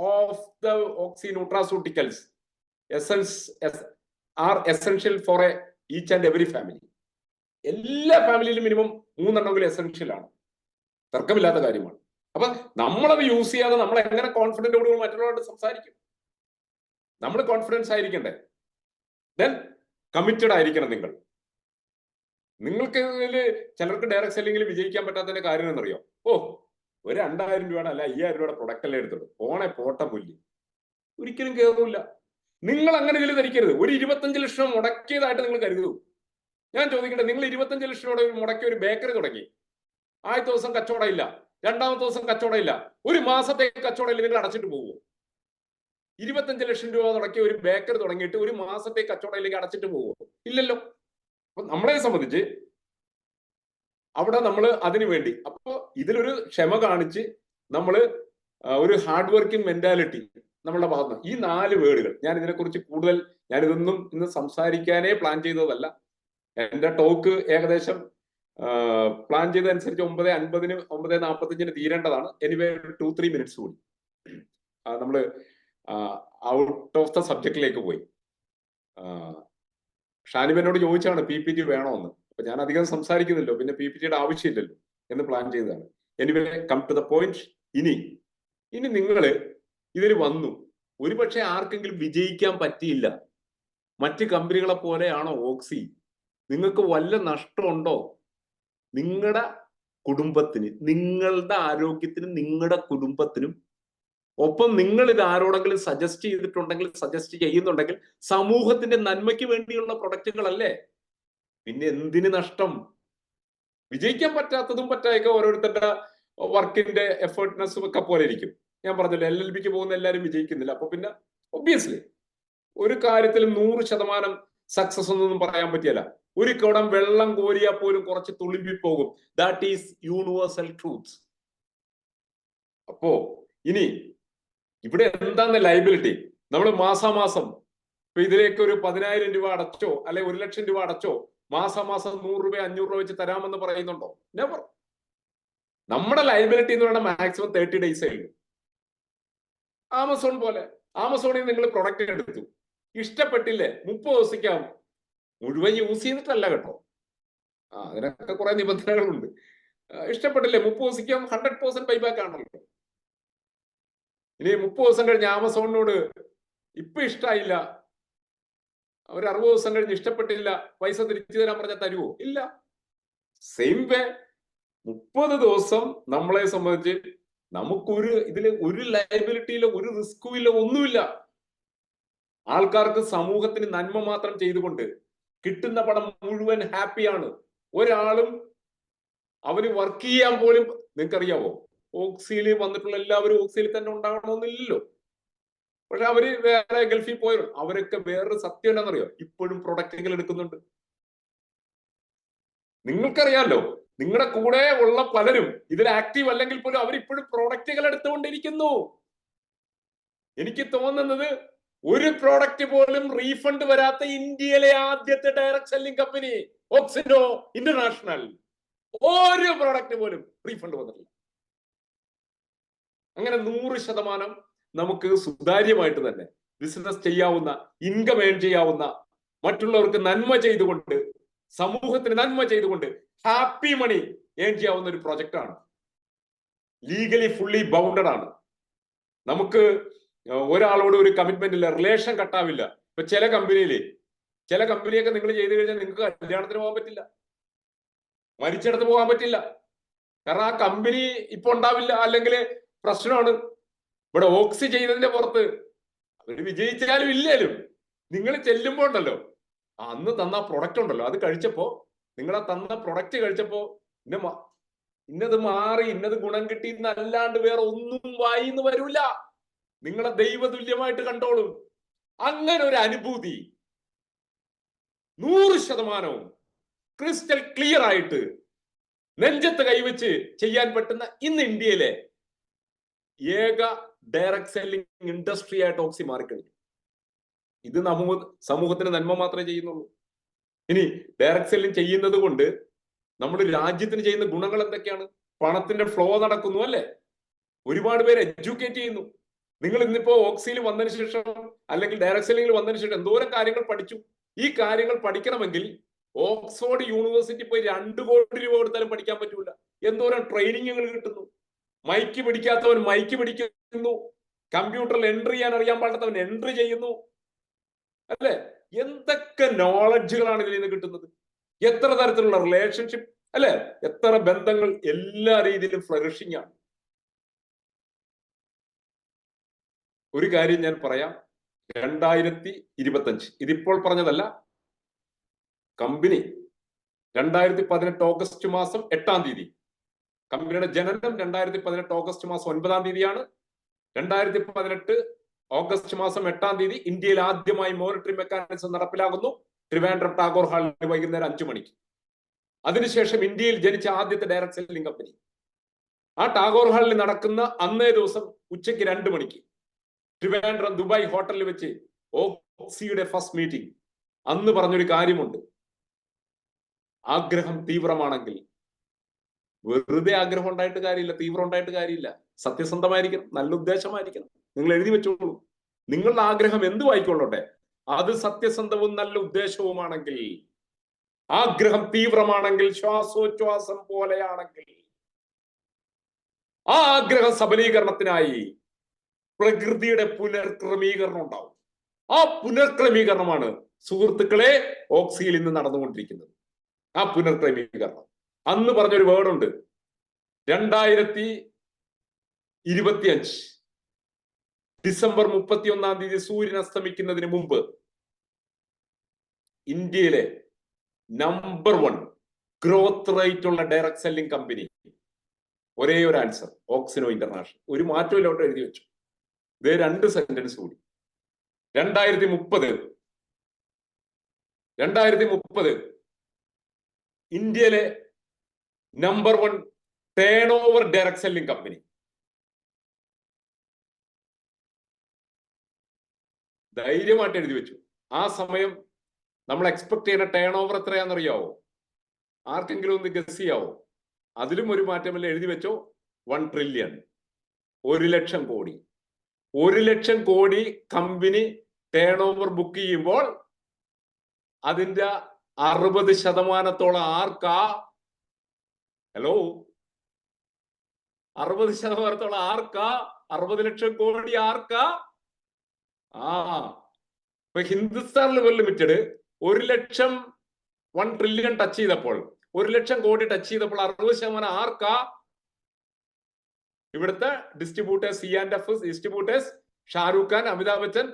of the oxy nutraceuticals are essential for each and every family. എല്ലാ ഫാമിലിയിലും മിനിമം 3 എണ്ണമെങ്കിലും എസെൻഷ്യൽ ആണ്. തർക്കമില്ലാത്ത കാര്യമാണ്. അപ്പൊ നമ്മളത് യൂസ് ചെയ്യാതെ നമ്മൾ എങ്ങനെ കോൺഫിഡന്റോട് മറ്റുള്ളവരോട് സംസാരിക്കും? നമ്മൾ കോൺഫിഡൻസ് ആയിരിക്കണ്ടേ? ദെൻ കമ്മിറ്റഡ് ആയിരിക്കണം നിങ്ങൾ. നിങ്ങൾക്ക് ചിലർക്ക് ഡയറക്ട് സെല്ലിംഗിൽ വിജയിക്കാൻ പറ്റാത്തതിന്റെ കാര്യം എന്നറിയോ? ഒരു 2000 രൂപയുടെ അല്ല 5000 രൂപയുടെ പ്രൊഡക്റ്റ് അല്ലേ എടുത്തുള്ളൂ, പോട്ട പുല്ലി, ഒരിക്കലും കയറില്ല. നിങ്ങൾ അങ്ങനെ ഇതിൽ ധരിക്കരുത്. ഒരു 25 ലക്ഷം മുടക്കിയതായിട്ട് നിങ്ങൾ കരുതൂ. ഞാൻ ചോദിക്കട്ടെ, നിങ്ങൾ 25 ലക്ഷം രൂപ മുടക്കിയ ഒരു ബേക്കറി തുടങ്ങി, ആദ്യത്തെ ദിവസം കച്ചവടം ഇല്ല, 2ാമത്തെ ദിവസം കച്ചവടം ഇല്ല, ഒരു മാസത്തേക്ക് കച്ചവടം ഇല്ല, നിങ്ങൾ അടച്ചിട്ട് പോകുമോ? 25 ലക്ഷം രൂപ മുടക്കിയ ഒരു ബേക്കറി തുടങ്ങിയിട്ട് ഒരു മാസത്തേക്ക് കച്ചവടം ഇല്ലെങ്കിൽ അടച്ചിട്ട് പോകുമോ? ഇല്ലല്ലോ. അപ്പൊ നമ്മളെ സംബന്ധിച്ച് അവിടെ നമ്മൾ അതിനു വേണ്ടി, അപ്പൊ ഇതിലൊരു ക്ഷമ കാണിച്ച് നമ്മൾ ഒരു ഹാർഡ് വർക്കിംഗ് മെന്റാലിറ്റി നമ്മളുടെ ഭാഗത്ത്. ഈ 4 വേർഡുകൾ ഞാൻ ഇതിനെക്കുറിച്ച് കൂടുതൽ, ഞാനിതൊന്നും ഇന്ന് സംസാരിക്കാനേ പ്ലാൻ ചെയ്തതല്ല. എന്റെ ടോക്ക് ഏകദേശം പ്ലാൻ ചെയ്തതനുസരിച്ച് 9:50-ന് 9:45-ന് തീരേണ്ടതാണ്. എനിവേ 2-3 മിനിറ്റ്സ് കൂടി നമ്മള് ഔട്ട് ഓഫ് ദ സബ്ജക്റ്റിലേക്ക് പോയി. ഷാനിബനോട് ചോദിച്ചാണ് PPT വേണോന്ന്. അപ്പൊ ഞാൻ അധികം സംസാരിക്കുന്നില്ലോ, പിന്നെ PPTയുടെ ആവശ്യമില്ലല്ലോ എന്ന് പ്ലാൻ ചെയ്തതാണ്. Anyway come to the point. ഇനി നിങ്ങൾ ഇതിൽ വന്നു, ഒരുപക്ഷെ ആർക്കെങ്കിലും വിജയിക്കാൻ പറ്റിയില്ല. മറ്റ് കമ്പനികളെ പോലെയാണോ ഓക്സി? നിങ്ങൾക്ക് വല്ല നഷ്ടമുണ്ടോ? നിങ്ങളുടെ കുടുംബത്തിന്, നിങ്ങളുടെ ആരോഗ്യത്തിനും നിങ്ങളുടെ കുടുംബത്തിനും, ഒപ്പം നിങ്ങൾ ഇത് ആരോടെങ്കിലും സജസ്റ്റ് ചെയ്തിട്ടുണ്ടെങ്കിൽ, സജസ്റ്റ് ചെയ്യുന്നുണ്ടെങ്കിൽ സമൂഹത്തിന്റെ നന്മയ്ക്ക് വേണ്ടിയുള്ള പ്രൊഡക്റ്റുകളല്ലേ. പിന്നെ എന്തിന് നഷ്ടം? വിജയിക്കാൻ പറ്റാത്തതും പറ്റായൊക്കെ ഓരോരുത്തരുടെ വർക്കിന്റെ എഫേർട്ട്നെസ്സും ഒക്കെ പോലെ ഇരിക്കും. ഞാൻ പറഞ്ഞല്ലോ, LLBക്ക് പോകുന്ന എല്ലാവരും വിജയിക്കുന്നില്ല. അപ്പൊ പിന്നെ ഒബ്വിയസ്ലി ഒരു കാര്യത്തിലും 100% സക്സസ് ഒന്നും പറയാൻ പറ്റിയല്ല. ഒരു കുടം വെള്ളം കോരിയാൽ പോലും കുറച്ച് തുളുമ്പിപ്പോകും. That is universal truth. അപ്പോ ഇനി ഇവിടെ എന്താണ് ലയബിലിറ്റി? നമ്മൾ മാസാമാസം ഇപ്പൊ ഇതിലേക്ക് ഒരു 10,000 രൂപ അടച്ചോ അല്ലെ 1,00,000 രൂപ അടച്ചോ മാസാമാസം 100 രൂപ 500 രൂപ വെച്ച് തരാമെന്ന് പറയുന്നുണ്ടോ? നെവർ. നമ്മുടെ ലയബിലിറ്റി എന്ന് പറയുന്നത് മാക്സിമം 30 ഡേയ്സേ ഉള്ളൂ. ആമസോൺ പോലെ, ആമസോണിൽ നിങ്ങൾ പ്രൊഡക്റ്റ് എടുത്തു, ഇഷ്ടപ്പെട്ടില്ലേ 30 ദിവസിക്കാം. മുഴുവൻ യൂസ് ചെയ്തിട്ടല്ല കേട്ടോ, അതിനൊക്കെ കുറെ നിബന്ധനകളുണ്ട്. ഇഷ്ടപ്പെട്ടില്ലേ 30 ദിവസിക്കാം, 100% ബൈബാക്ക് ആണല്ലോ. ഇനി 30 ദിവസം കഴിഞ്ഞ് ആമസോണിനോട് ഇപ്പൊ ഇഷ്ടമായില്ല, ഒരു 60 ദിവസം കഴിഞ്ഞ് ഇഷ്ടപ്പെട്ടില്ല, പൈസ തിരിച്ചു തരാൻ പറഞ്ഞാൽ തരുവോ? ഇല്ല. സെയിം വേ 30 ദിവസം നമ്മളെ സംബന്ധിച്ച് നമുക്കൊരു ഇതില് ഒരു ലയബിലിറ്റിയിലോ ഒരു റിസ്കും ഇല്ല, ഒന്നുമില്ല. ആൾക്കാർക്ക് സമൂഹത്തിന് നന്മ മാത്രം ചെയ്തുകൊണ്ട് കിട്ടുന്ന പണം മുഴുവൻ ഹാപ്പിയാണ്. ഒരാളും അവന് വർക്ക് ചെയ്യാൻ പോലും, നിങ്ങൾക്കറിയാവോ, ഓക്സിയിൽ വന്നിട്ടുള്ള എല്ലാവരും ഓക്സിയിൽ തന്നെ ഉണ്ടാകണമെന്നില്ലല്ലോ. പക്ഷെ അവര് വേറെ ഗൾഫിൽ പോയോ, അവരൊക്കെ വേറൊരു സത്യം എന്താണെന്നറിയോ, ഇപ്പോഴും പ്രൊഡക്റ്റുകൾ എടുക്കുന്നുണ്ട്. നിങ്ങൾക്കറിയാലോ, നിങ്ങളുടെ കൂടെ ഉള്ള പലരും ഇതിൽ ആക്റ്റീവ് അല്ലെങ്കിൽ പോലും അവർ ഇപ്പോഴും പ്രോഡക്റ്റുകൾ എടുത്തുകൊണ്ടിരിക്കുന്നു. എനിക്ക് തോന്നുന്നത് ഒരു പ്രോഡക്റ്റ് പോലും റീഫണ്ട് വരാത്ത ഇന്ത്യയിലെ ആദ്യത്തെ direct selling company oxido international. ഒരു പ്രോഡക്റ്റ് പോലും റീഫണ്ട് വന്നിട്ടില്ല. അങ്ങനെ 100% നമുക്ക് സുതാര്യമായിട്ട് തന്നെ ബിസിനസ് ചെയ്യാവുന്ന, ഇൻകം ഏൺ ചെയ്യാവുന്ന, മറ്റുള്ളവർക്ക് നന്മ ചെയ്തുകൊണ്ട്, സമൂഹത്തിന് നന്മ ചെയ്തുകൊണ്ട് ഹാപ്പി മണി ഏൺ ചെയ്യാവുന്ന ഒരു പ്രൊജക്റ്റ് ആണ്. ലീഗലി ഫുള്ളി ബൗണ്ടഡ് ആണ്. നമുക്ക് ഒരാളോട് ഒരു കമ്മിറ്റ്മെന്റ് ഇല്ല, റിലേഷൻ കട്ടാവില്ല. ഇപ്പൊ ചില കമ്പനിയൊക്കെ നിങ്ങൾ ചെയ്തു കഴിഞ്ഞാൽ നിങ്ങൾക്ക് കല്യാണത്തിന് പോകാൻ പറ്റില്ല, മരിച്ചിടത്ത് പോകാൻ പറ്റില്ല. കാരണം ആ കമ്പനി ഇപ്പൊ ഉണ്ടാവില്ല, അല്ലെങ്കിൽ പ്രശ്നമാണ്. ഇവിടെ ഓക്സി ചെയ്തതിന്റെ പുറത്ത് അവര് വിജയിച്ചാലും ഇല്ലേലും നിങ്ങൾ ചെല്ലുമ്പോ ഉണ്ടല്ലോ, അന്ന് തന്ന പ്രൊഡക്റ്റ് ഉണ്ടല്ലോ, അത് കഴിച്ചപ്പോ, നിങ്ങളെ തന്ന പ്രൊഡക്റ്റ് കഴിച്ചപ്പോ ഇന്നത് മാറി, ഇന്നത് ഗുണം കിട്ടി എന്നല്ലാണ്ട് വേറെ ഒന്നും വായിന്ന് വരൂല. നിങ്ങളെ ദൈവതുല്യമായിട്ട് കണ്ടോളും. അങ്ങനെ ഒരു അനുഭൂതി 100% ക്രിസ്റ്റൽ ക്ലിയർ ആയിട്ട് നെഞ്ചത്ത് കൈവച്ച് ചെയ്യാൻ പറ്റുന്ന ഇന്ന് ഇന്ത്യയിലെ ഏക ഡയറക്ട് സെല്ലിംഗ് ഇൻഡസ്ട്രി ആയിട്ട് ഓക്സി മാറിക്കഴിഞ്ഞു. ഇത് സമൂഹത്തിന് നന്മ മാത്രമേ ചെയ്യുന്നുള്ളൂ. ഇനി ഡയറക്ട് സെല്ലിംഗ് ചെയ്യുന്നത് കൊണ്ട് നമ്മുടെ രാജ്യത്തിന് ചെയ്യുന്ന ഗുണങ്ങൾ എന്തൊക്കെയാണ്? പണത്തിന്റെ ഫ്ലോ നടക്കുന്നു, അല്ലെ? ഒരുപാട് പേര് എഡ്യൂക്കേറ്റ് ചെയ്യുന്നു. നിങ്ങൾ ഇന്നിപ്പോ ഓക്സിയിൽ വന്നതിന് ശേഷം അല്ലെങ്കിൽ ഡയറക്ട് സെല്ലിംഗിൽ വന്നതിന് ശേഷം എന്തോരം കാര്യങ്ങൾ പഠിച്ചു. ഈ കാര്യങ്ങൾ പഠിക്കണമെങ്കിൽ ഓക്സ്ഫോർഡ് യൂണിവേഴ്സിറ്റി പോയി 2 കോടി രൂപ കൊടുത്താലും പഠിക്കാൻ പറ്റൂല. എന്തോരം ട്രെയിനിങ്ങുകൾ കിട്ടുന്നു. മൈക്ക് പിടിക്കാത്തവൻ മൈക്ക് പിടിക്കുന്നു, കമ്പ്യൂട്ടറിൽ എൻട്രി ചെയ്യാൻ അറിയാൻ പാടാത്തവൻ എൻട്രി ചെയ്യുന്നു, അല്ലെ? എന്തൊക്കെ നോളജുകളാണ് ഇതിൽ നിന്ന് കിട്ടുന്നത്. എത്ര തരത്തിലുള്ള റിലേഷൻഷിപ്പ്, അല്ലെ? എത്ര ബന്ധങ്ങൾ, എല്ലാ രീതിയിലും ഫ്ലറിഷിംഗ് ആണ്. ഒരു കാര്യം ഞാൻ പറയാം, 2025, ഇതിപ്പോൾ പറഞ്ഞതല്ല, കമ്പനി 2018 ഓഗസ്റ്റ് മാസം 8-ാം തീയതി, കമ്പനിയുടെ ജനനം 2018 ഓഗസ്റ്റ് മാസം 9-ാം തീയതിയാണ്. 2018 ഓഗസ്റ്റ് മാസം 8-ാം തീയതി ഇന്ത്യയിൽ ആദ്യമായി മോണിറ്ററിംഗ് മെക്കാനിസം നടപ്പിലാകുന്നു, ട്രിവാൻഡ്രം ടാഗോർ ഹാളിൽ വൈകുന്നേരം 5 മണിക്ക്. അതിനുശേഷം ഇന്ത്യയിൽ ജനിച്ച ആദ്യത്തെ ഡയറക്ട് സെല്ലിംഗ് കമ്പനി. ആ ടാഗോർ ഹാളിൽ നടക്കുന്ന അന്നേ ദിവസം ഉച്ചയ്ക്ക് 2 മണിക്ക് ട്രിവാൻഡ്രം ദുബായ് ഹോട്ടലിൽ വെച്ച് ഓക്സിയുടെ ഫസ്റ്റ് മീറ്റിംഗ്. അന്ന് പറഞ്ഞൊരു കാര്യമുണ്ട്, ആഗ്രഹം തീവ്രമാണെങ്കിൽ, വെറുതെ ആഗ്രഹം ഉണ്ടായിട്ട് കാര്യമില്ല, തീവ്രം ഉണ്ടായിട്ട് കാര്യമില്ല, സത്യസന്ധമായിരിക്കണം, നല്ല ഉദ്ദേശമായിരിക്കണം. നിങ്ങൾ എഴുതി വെച്ചോളൂ, നിങ്ങളുടെ ആഗ്രഹം എന്തുവായിക്കൊള്ളട്ടെ, അത് സത്യസന്ധവും നല്ല ഉദ്ദേശവുമാണെങ്കിൽ, ആഗ്രഹം തീവ്രമാണെങ്കിൽ, ശ്വാസോച്ഛ്വാസം പോലെയാണെങ്കിൽ, ആ ആഗ്രഹ സബലീകരണത്തിനായി പ്രകൃതിയുടെ പുനർക്രമീകരണം ഉണ്ടാവും. ആ പുനർക്രമീകരണമാണ് സുഹൃത്തുക്കളെ ഓക്സിയിൽ ഇന്ന് നടന്നുകൊണ്ടിരിക്കുന്നത്. ആ പുനർക്രമീകരണം, അന്ന് പറഞ്ഞൊരു വേർഡുണ്ട്, 2025 ഡിസംബർ 31 സൂര്യൻ അസ്തമിക്കുന്നതിന് മുമ്പ് ഇന്ത്യയിലെ നമ്പർ 1 ഗ്രോത്ത് റേറ്റ് ഉള്ള ഡയറക്ട് സെല്ലിംഗ് കമ്പനി, ഒരേ ഒരു ആൻസർ, ഓക്സിനോ ഇന്റർനാഷണൽ. ഒരു മാറ്റവും ഇല്ലോട്ട് എഴുതി വെച്ചു. ഇതേ 2 സെന്റൻസ് കൂടി. 2030 ഇന്ത്യയിലെ number 1 turn over direct selling company. ധൈര്യമായിട്ട് എഴുതി വെച്ചു. ആ സമയം നമ്മൾ എക്സ്പെക്ട് ചെയ്യുന്ന ടേൺ ഓവർ എത്രയാണെന്നറിയാവോ? ആർക്കെങ്കിലും ഒന്ന് ഗസ് ചെയ്യാവോ? അതിലും ഒരു മാറ്റമല്ല, എഴുതി വെച്ചോ. 1 ട്രില്യൺ, 1,00,000 കോടി. 1,00,000 കോടി കമ്പനി ടേൺ ഓവർ ബുക്ക് ചെയ്യുമ്പോൾ അതിന്റെ 60% ആർക്കാ? ഹലോ, 60% ആർക്കാ? 60 ലക്ഷം കോടി ആർക്കാ? ഇപ്പൊ Hindustan Lever Limited 1,00,000 1 trillion touch ചെയ്തപ്പോൾ, 1,00,000 കോടി ടച്ച് ചെയ്തപ്പോൾ 60% ആർക്കാ? ഇവിടുത്തെ distributors, C&F distributors, Shahrukh Khan, Amitabh Bachchan,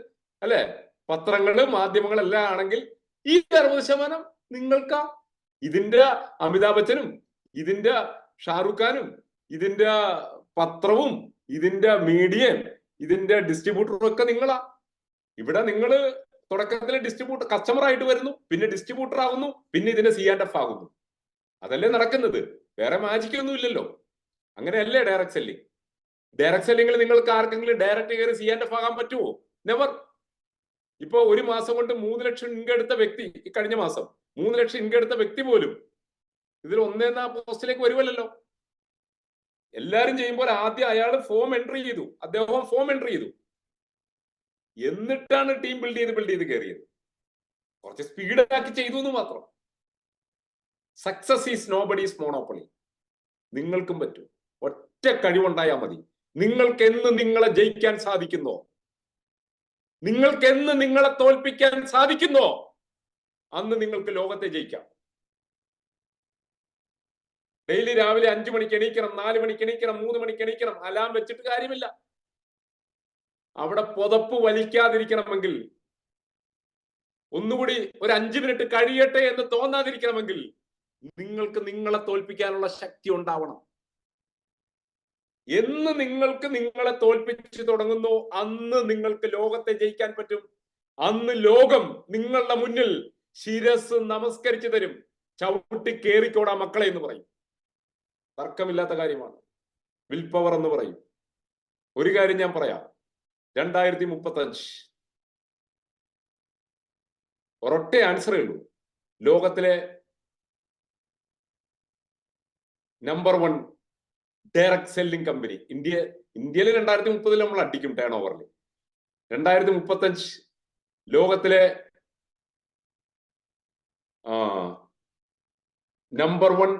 അല്ലെ, പത്രങ്ങള്, മാധ്യമങ്ങൾ എല്ലാം ആണെങ്കിൽ ഈ 60% നിങ്ങൾക്കാ. ഇതിന്റെ അമിതാഭ് ബച്ചനും ഇതിന്റെ ഷാരൂഖ് ഖാനും ഇതിന്റെ പത്രവും ഇതിന്റെ മീഡിയയും ഇതിന്റെ ഡിസ്ട്രിബ്യൂട്ടറും ഒക്കെ നിങ്ങളാ. ഇവിടെ നിങ്ങൾ തുടക്കത്തിൽ ഡിസ്ട്രിബ്യൂട്ടർ കസ്റ്റമർ ആയിട്ട് വരുന്നു, പിന്നെ ഡിസ്ട്രിബ്യൂട്ടർ ആകുന്നു, പിന്നെ ഇതിന്റെ C&F ആകുന്നു. അതല്ലേ നടക്കുന്നത്. വേറെ മാജിക് ഒന്നും ഇല്ലല്ലോ. അങ്ങനെയല്ലേ ഡയറക്ട് സെല്ലിംഗ്. ഡയറക്ട് സെല്ലിംഗിൽ നിങ്ങൾക്ക് ആർക്കെങ്കിലും ഡയറക്റ്റ് കയറി C&F ആകാൻ പറ്റുമോ? നെവർ. ഇപ്പൊ ഒരു മാസം കൊണ്ട് 3 ലക്ഷം ഇൻകം എടുത്ത വ്യക്തി, കഴിഞ്ഞ മാസം 3 ലക്ഷം ഇൻകം എടുത്ത വ്യക്തി പോലും ഇതിൽ 1 പോസ്റ്റിലേക്ക് വരുമല്ലോ. എല്ലാരും ചെയ്യുമ്പോൾ ആദ്യം അയാൾ ഫോം എൻട്രി ചെയ്തു, അദ്ദേഹം ഫോം എൻട്രി ചെയ്തു, എന്നിട്ടാണ് ടീം ബിൽഡ് ചെയ്ത് കയറിയത്. കുറച്ച് സ്പീഡാക്കി ചെയ്തു എന്ന് മാത്രം. Success is nobody's monopoly. നിങ്ങൾക്കും പറ്റും. ഒറ്റ കഴിവുണ്ടായാൽ മതി. നിങ്ങൾക്ക് എന്ന് നിങ്ങളെ ജയിക്കാൻ സാധിക്കുന്നോ, നിങ്ങൾക്ക് എന്ന് നിങ്ങളെ തോൽപ്പിക്കാൻ സാധിക്കുന്നോ, അന്ന് നിങ്ങൾക്ക് ലോകത്തെ ജയിക്കാം. ഡെയിലി രാവിലെ 5 മണിക്ക് എണീക്കണം, 4 മണിക്ക് എണീക്കണം, 3 മണിക്ക് എണീക്കണം. അലാം വെച്ചിട്ട് കാര്യമില്ല. അവിടെ പുതപ്പ് വലിക്കാതിരിക്കണമെങ്കിൽ, ഒന്നുകൂടി ഒരു 5 മിനിറ്റ് കഴിയട്ടെ എന്ന് തോന്നാതിരിക്കണമെങ്കിൽ നിങ്ങൾക്ക് നിങ്ങളെ തോൽപ്പിക്കാനുള്ള ശക്തി ഉണ്ടാവണം. എന്ന് നിങ്ങൾക്ക് നിങ്ങളെ തോൽപ്പിച്ചു തുടങ്ങുന്നു, അന്ന് നിങ്ങൾക്ക് ലോകത്തെ ജയിക്കാൻ പറ്റും. അന്ന് ലോകം നിങ്ങളുടെ മുന്നിൽ ശിരസ് നമസ്കരിച്ചു തരും. ചവിട്ടി കേറിക്കോടാ മക്കളെ എന്ന് പറയും. തർക്കമില്ലാത്ത കാര്യമാണ്. വിൽ പവർ എന്ന് പറയും. ഒരു കാര്യം ഞാൻ പറയാം, 2035 ഒരൊറ്റ ആൻസറേ ഉള്ളൂ. ലോകത്തിലെ നമ്പർ 1 ഡയറക്ട് സെല്ലിംഗ് കമ്പനി ഇന്ത്യയിൽ 2030 നമ്മൾ അടിക്കും ടേൺ ഓവറിൽ. 2035 ലോകത്തിലെ number 1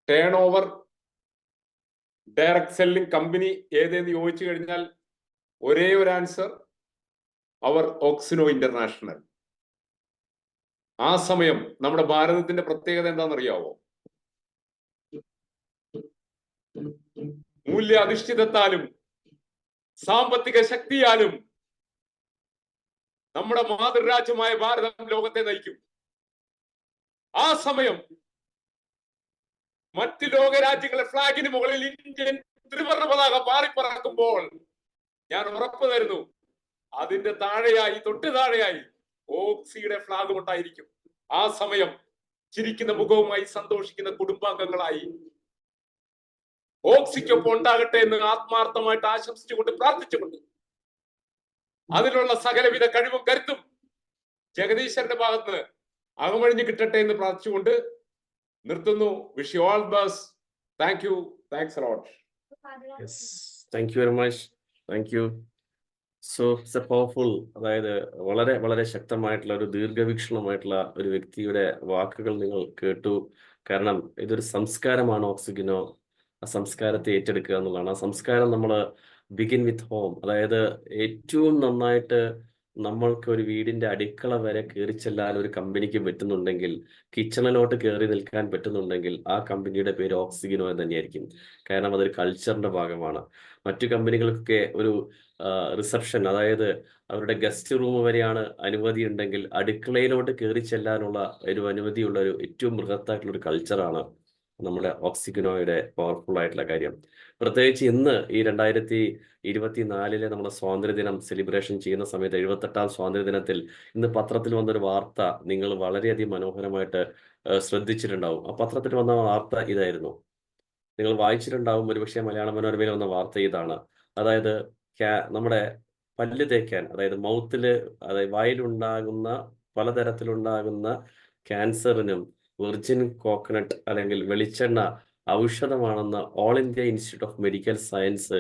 turn over direct selling company ഏതെന്ന് ചോദിച്ചു കഴിഞ്ഞാൽ ഒരേ ഒരു ആൻസർ, അവർ ഓക്സിനോ ഇന്റർനാഷണൽ. ആ സമയം നമ്മുടെ ഭാരതത്തിന്റെ പ്രത്യേകത എന്താണെന്നറിയാവോ? മൂല്യാധിഷ്ഠിതത്താലും സാമ്പത്തിക ശക്തിയാലും നമ്മുടെ മാതൃരാജ്യമായ ഭാരതം ലോകത്തെ നയിക്കും. ആ സമയം മറ്റ് ലോകരാജ്യങ്ങളെ ഫ്ലാഗിന് മുകളിൽ ഇന്ത്യൻ ത്രിവർണ്ണ പതാക പാറിപ്പറക്കുമ്പോൾ ഞാൻ ഉറപ്പു തരുന്നു, അതിന്റെ താഴെയായി, തൊട്ട് താഴെയായി ഓക്സിയുടെ ഫ്ലാഗ് ഉണ്ടായിരിക്കും. ആ സമയം ചിരിക്കുന്ന മുഖവുമായി സന്തോഷിക്കുന്ന കുടുംബാംഗങ്ങളായി ഓക്സിക്കൊപ്പം ഉണ്ടാകട്ടെ എന്ന് ആത്മാർത്ഥമായിട്ട് ആശംസിച്ചുകൊണ്ട്, പ്രാർത്ഥിച്ചുകൊണ്ട്, അതിനുള്ള സകലവിധ കഴിവും കരുത്തും ജഗദീശ്വരന്റെ ഭാഗത്ത് നിന്ന് അകമഴിഞ്ഞ് കിട്ടട്ടെ എന്ന് പ്രാർത്ഥിച്ചുകൊണ്ട് നിർത്തുന്നു. Wish you all the best. Thank you. Thanks a lot. Thank you very much. Thank you. So it's A powerful, അതായത് വളരെ വളരെ ശക്തമായിട്ടുള്ള ഒരു ദീർഘവീക്ഷണമായിട്ടുള്ള ഒരു വ്യക്തിയുടെ വാക്കുകൾ നിങ്ങൾ കേട്ടു. കാരണം ഇതൊരു സംസ്കാരമാണ് ഓക്സിജനോ. ആ സംസ്കാരത്തെ ഏറ്റെടുക്കുക എന്നുള്ളതാണ്. ആ സംസ്കാരം നമ്മൾ ബിഗിൻ വിത്ത് ഹോം. അതായത് ഏറ്റവും നന്നായിട്ട് നമ്മൾക്ക് ഒരു വീടിന്റെ അടുക്കള വരെ കയറി ചെല്ലാൻ ഒരു കമ്പനിക്ക് പറ്റുന്നുണ്ടെങ്കിൽ, കിച്ചണിലോട്ട് കയറി നിൽക്കാൻ പറ്റുന്നുണ്ടെങ്കിൽ, ആ കമ്പനിയുടെ പേര് ഓക്സിഗനോ എന്ന് തന്നെയായിരിക്കും. കാരണം അതൊരു കൾച്ചറിന്റെ ഭാഗമാണ്. മറ്റു കമ്പനികൾക്കൊക്കെ ഒരു റിസപ്ഷൻ, അതായത് അവരുടെ ഗസ്റ്റ് റൂം വരെയാണ് അനുമതി ഉണ്ടെങ്കിൽ, അടുക്കളയിലോട്ട് കയറി ചെല്ലാനുള്ള ഒരു അനുമതിയുള്ള ഒരു ഏറ്റവും ബൃഹത്തായിട്ടുള്ള ഒരു കൾച്ചറാണ് നമ്മുടെ ഓക്സിഗനോയുടെ പവർഫുൾ ആയിട്ടുള്ള കാര്യം. പ്രത്യേകിച്ച് ഇന്ന് ഈ 2024 നമ്മുടെ സ്വാതന്ത്ര്യദിനം സെലിബ്രേഷൻ ചെയ്യുന്ന സമയത്ത്, 78ാം സ്വാതന്ത്ര്യദിനത്തിൽ ഇന്ന് പത്രത്തിൽ വന്നൊരു വാർത്ത നിങ്ങൾ വളരെയധികം മനോഹരമായിട്ട് ശ്രദ്ധിച്ചിട്ടുണ്ടാവും. ആ പത്രത്തിൽ വന്ന വാർത്ത ഇതായിരുന്നു. നിങ്ങൾ വായിച്ചിട്ടുണ്ടാവും ഒരുപക്ഷെ. മലയാള മനോരമയിൽ വന്ന വാർത്ത ഇതാണ്. അതായത് നമ്മുടെ പല്ല് തേക്കാൻ, അതായത് മൗത്തില്, അതായത് വായിലുണ്ടാകുന്ന പലതരത്തിലുണ്ടാകുന്ന ക്യാൻസറിനും വെർജിൻ കോക്കനട്ട് അല്ലെങ്കിൽ വെളിച്ചെണ്ണ ഔഷധമാണെന്ന് All India Institute of Medical Science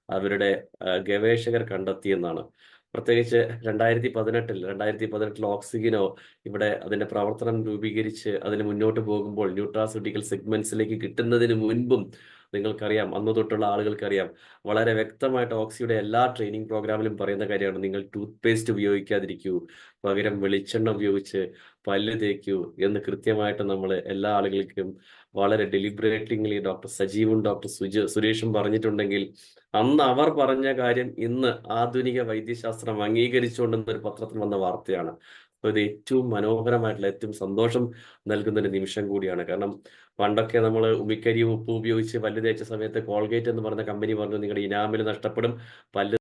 അവരുടെ ഗവേഷകർ കണ്ടെത്തിയെന്നാണ്. പ്രത്യേകിച്ച് 2018 ഓക്സിഗനോ ഇവിടെ അതിന്റെ പ്രവർത്തനം രൂപീകരിച്ച് അതിന് മുന്നോട്ട് പോകുമ്പോൾ ന്യൂട്രാസ്യൂട്ടിക്കൽ സെഗ്മെന്റ്സിലേക്ക് കിട്ടുന്നതിന് മുൻപും നിങ്ങൾക്കറിയാം, അന്ന് തൊട്ടുള്ള ആളുകൾക്കറിയാം, വളരെ വ്യക്തമായിട്ട് ഓക്സിയുടെ എല്ലാ ട്രെയിനിങ് പ്രോഗ്രാമിലും പറയുന്ന കാര്യമാണ്, നിങ്ങൾ ടൂത്ത് പേസ്റ്റ് ഉപയോഗിക്കാതിരിക്കൂ, പകരം വെളിച്ചെണ്ണ ഉപയോഗിച്ച് പല്ല് തേക്കൂ എന്ന് കൃത്യമായിട്ട് നമ്മൾ എല്ലാ ആളുകൾക്കും വളരെ ഡെലിബറേറ്റിംഗ്ലി ഡോക്ടർ സജീവും ഡോക്ടർ സുരേഷും പറഞ്ഞിട്ടുണ്ടെങ്കിൽ, അന്ന് അവർ പറഞ്ഞ കാര്യം ഇന്ന് ആധുനിക വൈദ്യശാസ്ത്രം അംഗീകരിച്ചുകൊണ്ടെന്നൊരു പത്രത്തിൽ വന്ന വാർത്തയാണ്. അപ്പോൾ ഇത് ഏറ്റവും മനോഹരമായിട്ടുള്ള, ഏറ്റവും സന്തോഷം നൽകുന്ന ഒരു നിമിഷം കൂടിയാണ്. കാരണം പണ്ടൊക്കെ നമ്മൾ ഉമിക്കരിയും ഉപ്പും ഉപയോഗിച്ച് പല്ല് തേച്ച സമയത്ത് കോൾഗേറ്റ് എന്ന് പറഞ്ഞ കമ്പനി പറഞ്ഞു, നിങ്ങളുടെ ഇനാമിൽ നഷ്ടപ്പെടും, പല്ല്